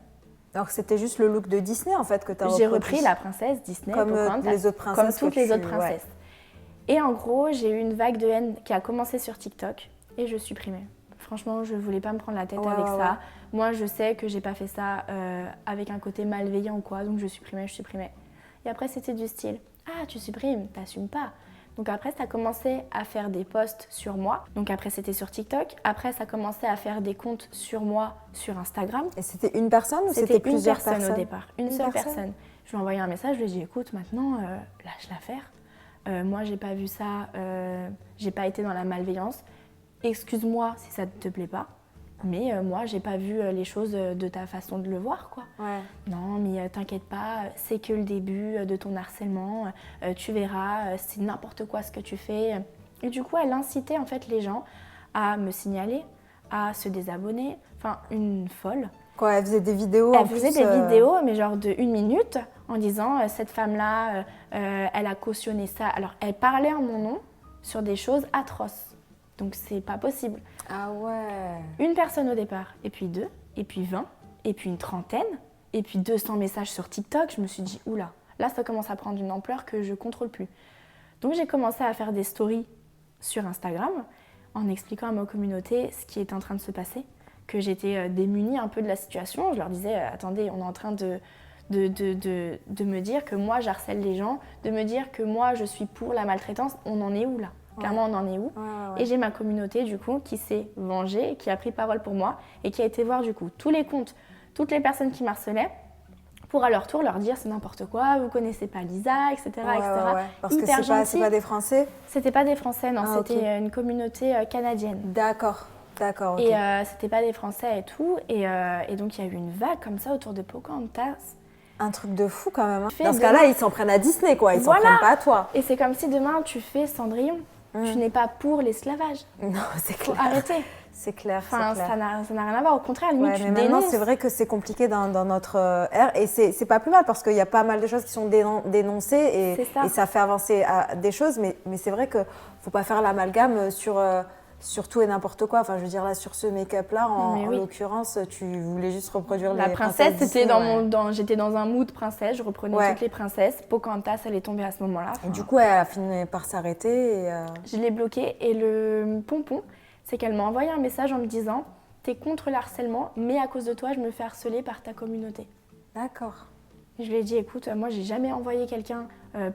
Alors, c'était juste le look de Disney, en fait, que t'as J'ai reproduit. repris la princesse Disney, Comme Pocahontas, les autres princesses comme toutes que les tu- autres princesses. Et en gros, j'ai eu une vague de haine qui a commencé sur TikTok et je supprimais. Franchement, je voulais pas me prendre la tête Ouais, avec ouais, ça. ouais. Moi, je sais que j'ai pas fait ça avec un côté malveillant ou quoi, donc je supprimais. Et après, c'était du style « Ah, tu supprimes, t'assumes pas ». Donc après, ça a commencé à faire des posts sur moi. Donc après, c'était sur TikTok. Après, ça a commencé à faire des comptes sur moi sur Instagram. Et c'était une personne ou C'était c'était plusieurs une personne personnes au départ, une seule personne. Je lui ai envoyé un message, je lui ai dit écoute, maintenant, lâche l'affaire. Moi, j'ai pas vu ça, j'ai pas été dans la malveillance. Excuse-moi si ça te plaît pas, mais moi, j'ai pas vu les choses de ta façon de le voir, quoi. Ouais. Non, mais t'inquiète pas, c'est que le début de ton harcèlement, tu verras, c'est n'importe quoi ce que tu fais. Et du coup, elle incitait en fait les gens à me signaler, à se désabonner, enfin, une folle. Quoi, elle faisait des vidéos Elle en faisait plus, des vidéos, mais genre de 1 minute, en disant cette femme-là, elle a cautionné ça. Alors, elle parlait en mon nom sur des choses atroces. Donc, c'est pas possible. Ah ouais. Une personne au départ, et puis 2, et puis 20, et puis une trentaine, et puis 200 messages sur TikTok. Je me suis dit, oula, là, ça commence à prendre une ampleur que je contrôle plus. Donc, j'ai commencé à faire des stories sur Instagram en expliquant à ma communauté ce qui est en train de se passer, que j'étais démunie un peu de la situation. Je leur disais, attendez, on est en train de me dire que moi, j'harcèle les gens, de me dire que moi, je suis pour la maltraitance. On en est où, là ? Clairement, on en est où ? Ouais. Et j'ai ma communauté, du coup, qui s'est vengée, qui a pris parole pour moi et qui a été voir, du coup, tous les comptes, toutes les personnes qui m'harcelaient, pour à leur tour leur dire c'est n'importe quoi, vous connaissez pas Lisa, etc. etc. Ouais. Parce que Hyper c'est pas des Français. C'était pas des Français, non, Ah, c'était ok. une communauté canadienne. D'accord, ok. Et c'était pas des Français et tout. Et donc, il y a eu une vague comme ça autour de Pocahontas. Un truc de fou quand même. Hein. Fais Dans ce de- cas-là, ils s'en prennent à Disney, quoi. Ils s'en Voilà. prennent pas à toi. Et c'est comme si demain, tu fais Cendrillon. Tu n'es pas pour l'esclavage. Non, c'est Faut clair. arrêter. C'est clair, Enfin, c'est clair. ça n'a rien à voir. Au contraire, limite, Ouais, tu mais maintenant, dénonces. c'est vrai que c'est compliqué dans notre ère et c'est pas plus mal parce qu'il y a pas mal de choses qui sont dénoncées C'est ça. et ça fait avancer des choses, mais c'est vrai qu'il faut pas faire l'amalgame sur tout et n'importe quoi. Enfin, je veux dire, là, sur ce make-up-là, Mais en oui. l'occurrence, tu voulais juste reproduire La les princesse, c'était Disney, j'étais dans un mood princesse, je reprenais Ouais. toutes les princesses. Pocahontas, elle est tombée à ce moment-là. Et du coup, elle a fini par s'arrêter. Je l'ai bloquée et le pompon, c'est qu'elle m'a envoyé un message en me disant t'es contre le harcèlement, mais à cause de toi, je me fais harceler par ta communauté. D'accord. Je lui ai dit écoute, moi j'ai jamais envoyé quelqu'un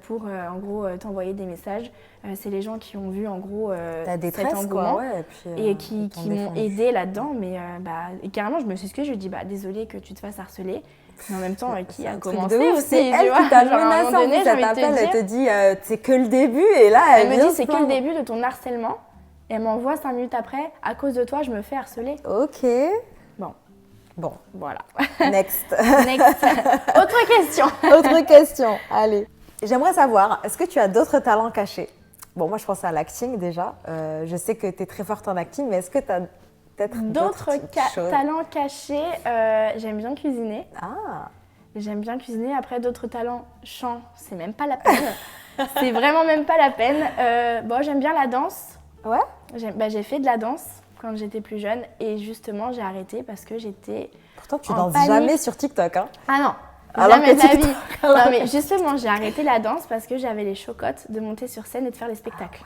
pour en gros t'envoyer des messages. C'est les gens qui ont vu en gros La cet détresse, engouement quoi. Ouais, et puis, et ils qui t'ont m'ont défendu. aidée là-dedans. Mais et carrément, je me suis excusée, je lui ai dit désolée que tu te fasses harceler. Mais en même temps, qui C'est a un truc commencé de ouf, aussi, c'est tu elle vois. qui t'a Genre, à un menacée, moment en donné, plus, j'ai elle envie de te t'appelle, elle dire, te dit c'est que le début et là elle me vient dit se c'est que le plaindre. début de ton harcèlement. Et elle m'envoie 5 minutes après, à cause de toi, je me fais harceler. Ok. Bon, voilà. Next. Next. Autre question. Autre question, allez. J'aimerais savoir, est-ce que tu as d'autres talents cachés? Bon, moi, je pense à l'acting déjà. Je sais que tu es très forte en acting, mais est-ce que tu as peut-être D'autres choses? talents cachés, j'aime bien cuisiner. Ah, J'aime bien cuisiner. Après, d'autres talents, chant, c'est même pas la peine. C'est vraiment même pas la peine. Bon, j'aime bien la danse. ouais? J'ai fait de la danse quand j'étais plus jeune et justement, j'ai arrêté parce que j'étais Pourtant, tu en danses panique. jamais sur TikTok, hein? Ah non, Alors jamais que de la TikTok, vie. alors Non que- mais justement, j'ai arrêté la danse parce que j'avais les chocottes de monter sur scène et de faire les spectacles.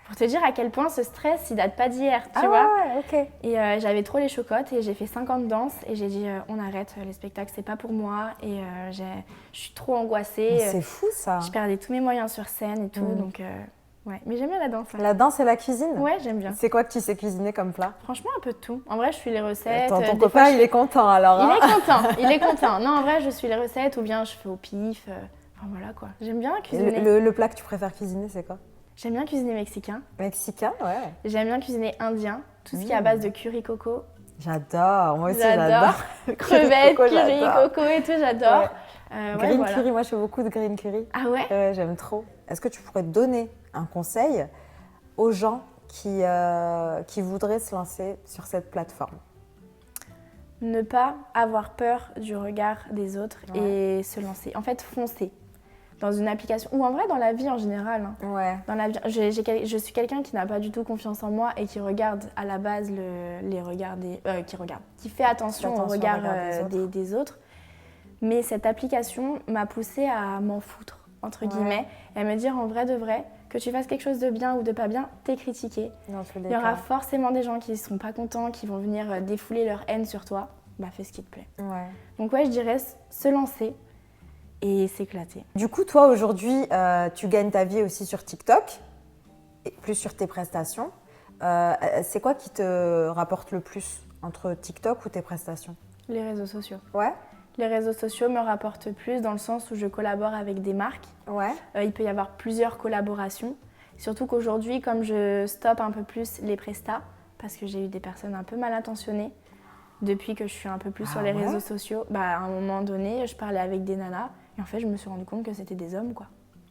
Pour te dire à quel point ce stress, il date pas d'hier, tu vois. ouais, ok. Et j'avais trop les chocottes et j'ai fait 5 ans de danse et j'ai dit on arrête, les spectacles c'est pas pour moi et je suis trop angoissée. Mais c'est fou, ça. Je perdais tous mes moyens sur scène et tout, donc ouais. Mais j'aime bien la danse. Ouais, La danse et la cuisine? Ouais, j'aime bien. C'est quoi que tu sais cuisiner comme plat? Franchement, un peu de tout. En vrai, je suis les recettes. Ton des fois, copain, il est content alors, Il hein? est content, il est content. Non, en vrai, je suis les recettes ou bien je fais au pif. Enfin voilà quoi. J'aime bien Et cuisiner. le plat que tu préfères cuisiner, c'est quoi? J'aime bien cuisiner mexicain. Mexicain, ouais. J'aime bien cuisiner indien. Tout ce qui est à base de curry coco. J'adore, moi aussi J'adore. j'adore. Crevettes, Coco, curry j'adore. coco et tout, j'adore. Ouais. Ouais, Green voilà. curry, moi je fais beaucoup de green curry. Ah ouais? Ouais, j'aime trop. Est-ce que tu pourrais donner un conseil aux gens qui voudraient se lancer sur cette plateforme? Ne pas avoir peur du regard des autres et se lancer. En fait, foncer dans une application ou en vrai dans la vie en général. Hein. Ouais. Dans la vie, je suis quelqu'un qui n'a pas du tout confiance en moi et qui regarde à la base les regards qui fait attention aux regards des autres. Mais cette application m'a poussée à m'en foutre, entre guillemets, et à me dire en vrai de vrai, que tu fasses quelque chose de bien ou de pas bien, t'es critiqué. Dans tous les Il y aura cas. forcément des gens qui ne seront pas contents, qui vont venir défouler leur haine sur toi. Bah fais ce qui te plaît. Ouais. Donc ouais, je dirais se lancer et s'éclater. Du coup, toi aujourd'hui, tu gagnes ta vie aussi sur TikTok, et plus sur tes prestations. C'est quoi qui te rapporte le plus entre TikTok ou tes prestations? Les réseaux sociaux. Ouais. Les réseaux sociaux me rapportent plus dans le sens où je collabore avec des marques. Ouais. Il peut y avoir plusieurs collaborations. Surtout qu'aujourd'hui, comme je stoppe un peu plus les prestats, parce que j'ai eu des personnes un peu mal intentionnées, depuis que je suis un peu plus sur les réseaux sociaux, bah, à un moment donné, je parlais avec des nanas et en fait, je me suis rendu compte que c'était des hommes, quoi.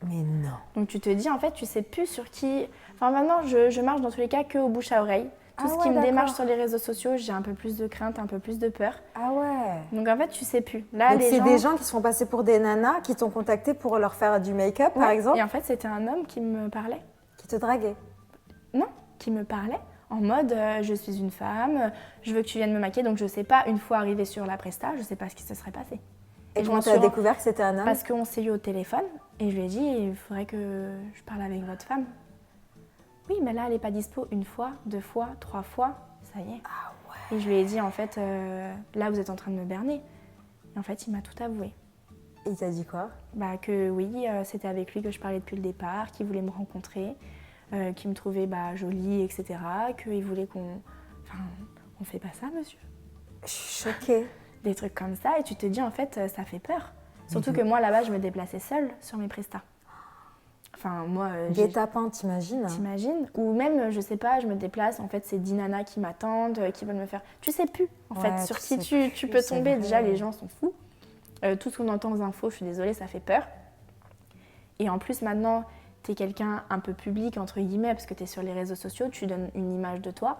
Mais non. Donc tu te dis, en fait, tu sais plus sur qui... Enfin, maintenant, je marche dans tous les cas que au bouche à oreille. Tout ce qui me démarche sur les réseaux sociaux, j'ai un peu plus de crainte, un peu plus de peur. Ah ouais. Donc en fait, tu sais plus. Là, Donc les c'est gens... des gens qui se font passer pour des nanas qui t'ont contacté pour leur faire du make-up, par Ouais. exemple, Et en fait, c'était un homme qui me parlait. qui te draguaient. Non, qui me parlait en mode je suis une femme, je veux que tu viennes me maquiller. Donc je sais pas, une fois arrivée sur la presta, je sais pas ce qui se serait passé. Et je comment m'en tu as suis découvert que c'était un homme? Parce qu'on s'est eu au téléphone et je lui ai dit il faudrait que je parle avec votre femme. Oui, mais là elle est pas dispo une fois, 2 fois, 3 fois, ça y est. Ah ouais. Et je lui ai dit en fait là vous êtes en train de me berner. Et en fait il m'a tout avoué. Et il t'a dit quoi? Bah que oui, c'était avec lui que je parlais depuis le départ, qu'il voulait me rencontrer, qu'il me trouvait jolie, etc. Qu'il voulait qu'on... Enfin, on fait pas ça, monsieur. Je suis choquée. Des trucs comme ça, et tu te dis, en fait, ça fait peur. Surtout que moi, là-bas, je me déplaçais seule sur mes prestats. Enfin, moi... Guet-apens, t'imagines? T'imagines? Ou même, je sais pas, je me déplace, en fait, c'est 10 nanas qui m'attendent, qui veulent me faire... Tu sais plus, en Ouais, fait, sur tu qui sais tu plus, peux c'est tomber. vrai. Déjà, les gens sont fous. Tout ce qu'on entend aux infos, je suis désolée, ça fait peur. Et en plus, maintenant, t'es quelqu'un un peu public, entre guillemets, parce que t'es sur les réseaux sociaux, tu donnes une image de toi.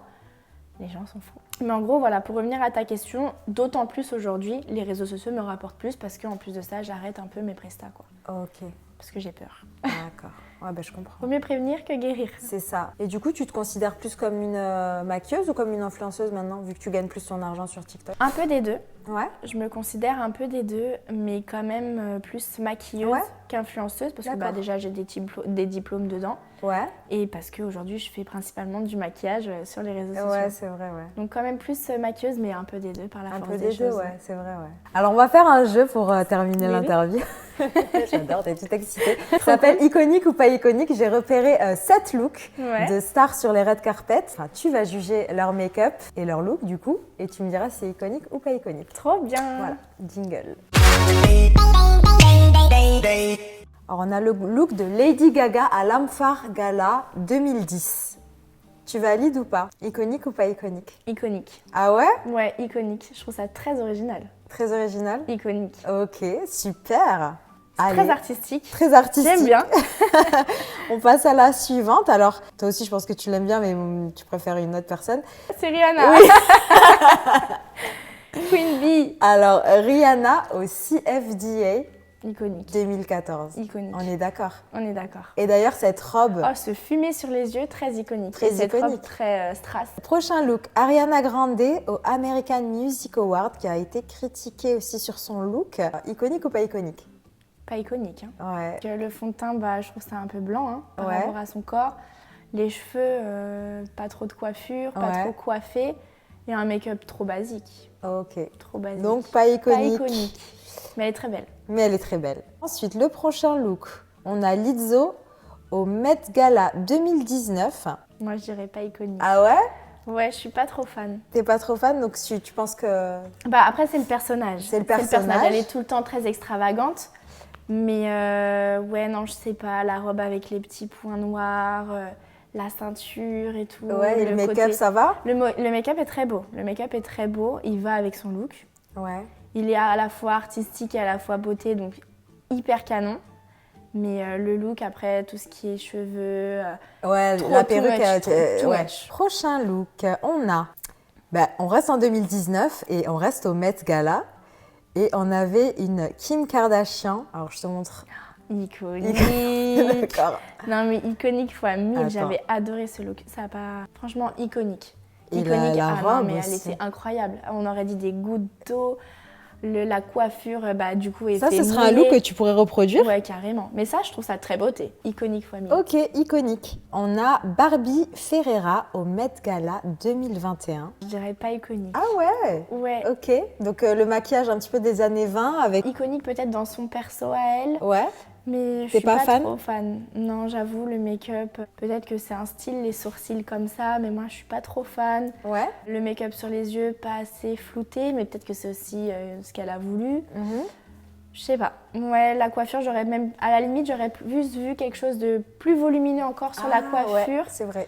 Les gens sont fous. Mais en gros, voilà, pour revenir à ta question, d'autant plus aujourd'hui, les réseaux sociaux me rapportent plus parce qu'en plus de ça, j'arrête un peu mes prestats, quoi. Ok, Parce que j'ai peur. d'accord. Ouais, bah, je comprends. Vaut mieux prévenir que guérir. C'est ça. Et du coup, tu te considères plus comme une maquilleuse ou comme une influenceuse maintenant, vu que tu gagnes plus ton argent sur TikTok? Un peu des deux. Ouais. Je me considère un peu des deux, mais quand même plus maquilleuse qu'influenceuse parce que D'accord. déjà j'ai des diplômes dedans Ouais. et parce qu'aujourd'hui je fais principalement du maquillage sur les réseaux sociaux. Ouais, c'est vrai, ouais. Donc quand même plus maquilleuse, mais un peu des deux par la Un force peu des des deux, choses. ouais, c'est vrai, ouais. Alors, on va faire un jeu pour terminer Oui, oui. l'interview. J'adore, t'es toute excitée. Ça s'appelle Iconique ou pas iconique. J'ai repéré 7 looks Ouais. de stars sur les red carpet. Enfin, tu vas juger leur make-up et leur look, du coup, et tu me diras si c'est iconique ou pas iconique. Trop bien. Voilà, jingle. Alors, on a le look de Lady Gaga à l'Amphar Gala 2010. Tu valides ou pas? Iconique ou pas iconique? Iconique. Ah ouais? Ouais, iconique. Je trouve ça très original. Très original. Iconique. Ok, super. Allez, Très artistique. très artistique. J'aime bien. On passe à la suivante. Alors, toi aussi, je pense que tu l'aimes bien, mais tu préfères une autre personne. C'est Rihanna. Oui. Queen Bee. Alors, Rihanna au CFDA Iconique. 2014. Iconique. On est d'accord. On est d'accord. Et d'ailleurs, cette robe, Oh, ce fumet sur les yeux, très iconique. Très Et cette iconique. robe très strass. prochain look, Ariana Grande au American Music Award, qui a été critiquée aussi sur son look. Iconique ou pas iconique? Pas iconique. Hein. Ouais. Que le fond de teint, bah, je trouve ça un peu blanc hein, par Ouais. rapport à son corps. Les cheveux, pas trop de coiffure, pas Ouais. trop coiffés. Et un make-up trop basique. Ok. Trop basique. Donc, pas iconique. Pas iconique. Mais elle est très belle. Mais elle est très belle. Ensuite, le prochain look, on a Lizzo au Met Gala 2019. Moi, je dirais pas iconique. Ah ouais? Ouais, je suis pas trop fan. T'es pas trop fan, donc tu penses que... Bah, après, c'est le personnage. C'est le personnage. Elle est tout le temps très extravagante. Mais ouais, non, je sais pas. La robe avec les petits points noirs, la ceinture et tout. Ouais, et le make-up, côté- ça va? Le make-up est très beau. Le make-up est très beau. Il va avec son look. Ouais. Il est à la fois artistique et à la fois beauté, donc hyper canon. Mais le look, après, tout ce qui est cheveux... Ouais, Trop la too perruque, much, too ouais. much. Prochain look, on reste en 2019 et on reste au Met Gala. Et on avait une Kim Kardashian. Alors, je te montre. Iconique. D'accord. Non, mais iconique fois 1000. Attends. J'avais adoré ce look. Ça a pas... Franchement, iconique. Et Iconique. la Ah non, robe mais elle aussi. était incroyable. On aurait dit des gouttes d'eau. La coiffure, bah, du coup, Ça, était ce serait un moulée. look que tu pourrais reproduire? Ouais, carrément. Mais ça, je trouve ça très beauté. Iconique fois 1000. Ok, iconique. On a Barbie Ferreira au Met Gala 2021. Je dirais pas iconique. Ah ouais? Ouais. Ok. Donc, le maquillage un petit peu des années 20 avec... Iconique peut-être dans son perso à elle. Ouais. Mais je T'es suis pas pas fan trop fan. Non, j'avoue, le make-up, peut-être que c'est un style, les sourcils comme ça, mais moi, je suis pas trop fan. Ouais. Le make-up sur les yeux, pas assez flouté, mais peut-être que c'est aussi ce qu'elle a voulu. Mhm. Je sais pas. Ouais, la coiffure, j'aurais même, à la limite, j'aurais plus vu quelque chose de plus volumineux encore sur la Ah, coiffure. ouais, c'est vrai.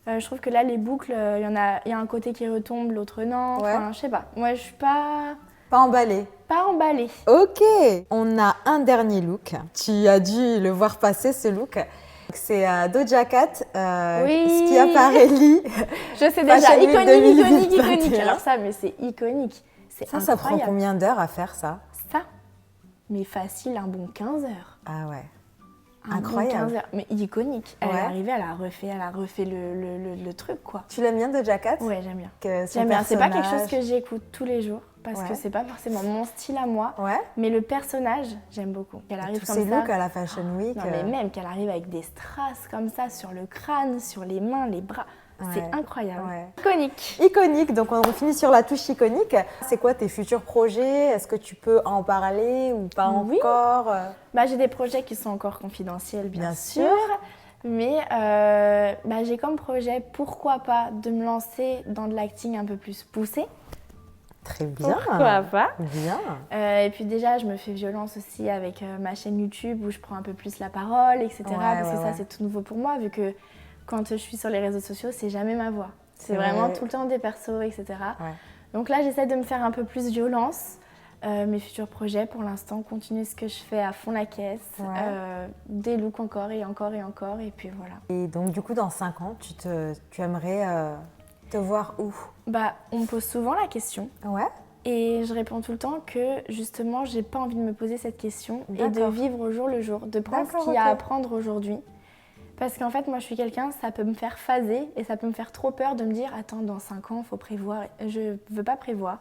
Je trouve que là, les boucles, il y a un côté qui retombe, l'autre non. Ouais. Enfin, je sais pas. Moi, je suis pas Pas emballé. emballée. Ok, on a un dernier look. Tu as dû le voir passer ce look. C'est Doja Cat, Oui. Schiaparelli. Je sais déjà, Fashion Week iconique. 2021. Alors ça, mais c'est iconique. C'est Ça prend incroyable. combien d'heures à faire ça? Ça, mais facile, un bon 15 heures. Ah ouais. Un Incroyable. Bon 15 heures. Mais iconique. Elle Ouais. est arrivée, elle a refait le truc, quoi. Tu l'aimes bien Doja Cat? Ouais, j'aime bien. Que son J'aime bien. C'est pas quelque chose personnage- que j'écoute tous les jours, parce Ouais. que c'est pas forcément mon style à moi. Ouais. Mais le personnage, j'aime beaucoup. Qu'elle arrive Tous comme ces ça. looks à la Fashion Week. Non, mais même qu'elle arrive avec des strass comme ça sur le crâne, sur les mains, les bras. Ouais. C'est incroyable. Ouais. Iconique. Iconique, donc on finit sur la touche iconique. C'est quoi tes futurs projets? Est-ce que tu peux en parler ou pas Oui. encore? Bah, j'ai des projets qui sont encore confidentiels, bien Bien sûr. Mais bah, j'ai comme projet, pourquoi pas, de me lancer dans de l'acting un peu plus poussé. Très bien. Pourquoi pas. Bien. Et puis déjà, je me fais violence aussi avec ma chaîne YouTube où je prends un peu plus la parole, etc. Ouais, parce que ouais, ça, ouais. c'est tout nouveau pour moi, vu que quand je suis sur les réseaux sociaux, c'est jamais ma voix. C'est Ouais. vraiment tout le temps des persos, etc. Ouais. Donc là, j'essaie de me faire un peu plus violence. Mes futurs projets, pour l'instant, continuer ce que je fais à fond la caisse. Ouais. Des looks encore et encore et encore, et puis voilà. Et donc du coup, dans 5 ans, tu aimerais te voir où? Bah, on me pose souvent la question. Ouais. Et je réponds tout le temps que justement, j'ai pas envie de me poser cette question et de D'accord. vivre au jour le jour, de prendre ce D'accord, qu'il y a ok. à apprendre aujourd'hui. Parce qu'en fait, moi, je suis quelqu'un, ça peut me faire phaser et ça peut me faire trop peur de me dire attends, dans 5 ans, il faut prévoir. Je veux pas prévoir.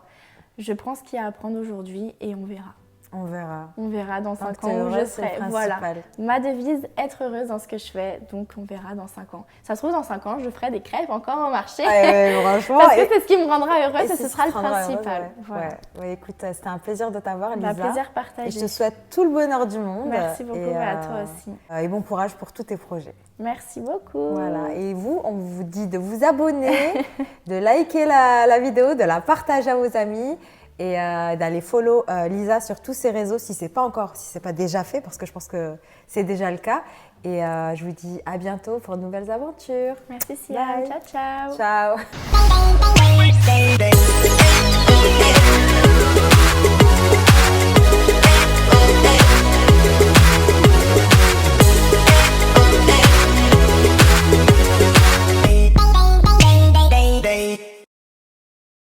Je prends ce qu'il y a à apprendre aujourd'hui et on verra. On verra. On verra dans Tant 5 que ans t'es où je heureuse, c'est le serai. Voilà. principal. Ma devise, être heureuse dans ce que je fais. Donc, on verra dans 5 ans. Ça se trouve, dans 5 ans, je ferai des crêpes encore au marché. Ouais, franchement. Parce que et- c'est ce qui me rendra et heureuse et c'est ce sera le qui te rendra heureuse, principal. ouais. Voilà. Ouais, écoute, c'était un plaisir de t'avoir, Bah, Lisa. plaisir Et partagé. je te souhaite tout le bonheur du monde. Merci beaucoup, Et, à toi aussi. Et bon courage pour tous tes projets. Merci beaucoup. Voilà. Et vous, on vous dit de vous abonner, de liker la vidéo, de la partager à vos amis et d'aller follow Lisa sur tous ses réseaux si c'est pas déjà fait, parce que je pense que c'est déjà le cas. Et je vous dis à bientôt pour de nouvelles aventures. Merci Siam. Bye. Ciao, ciao. Ciao.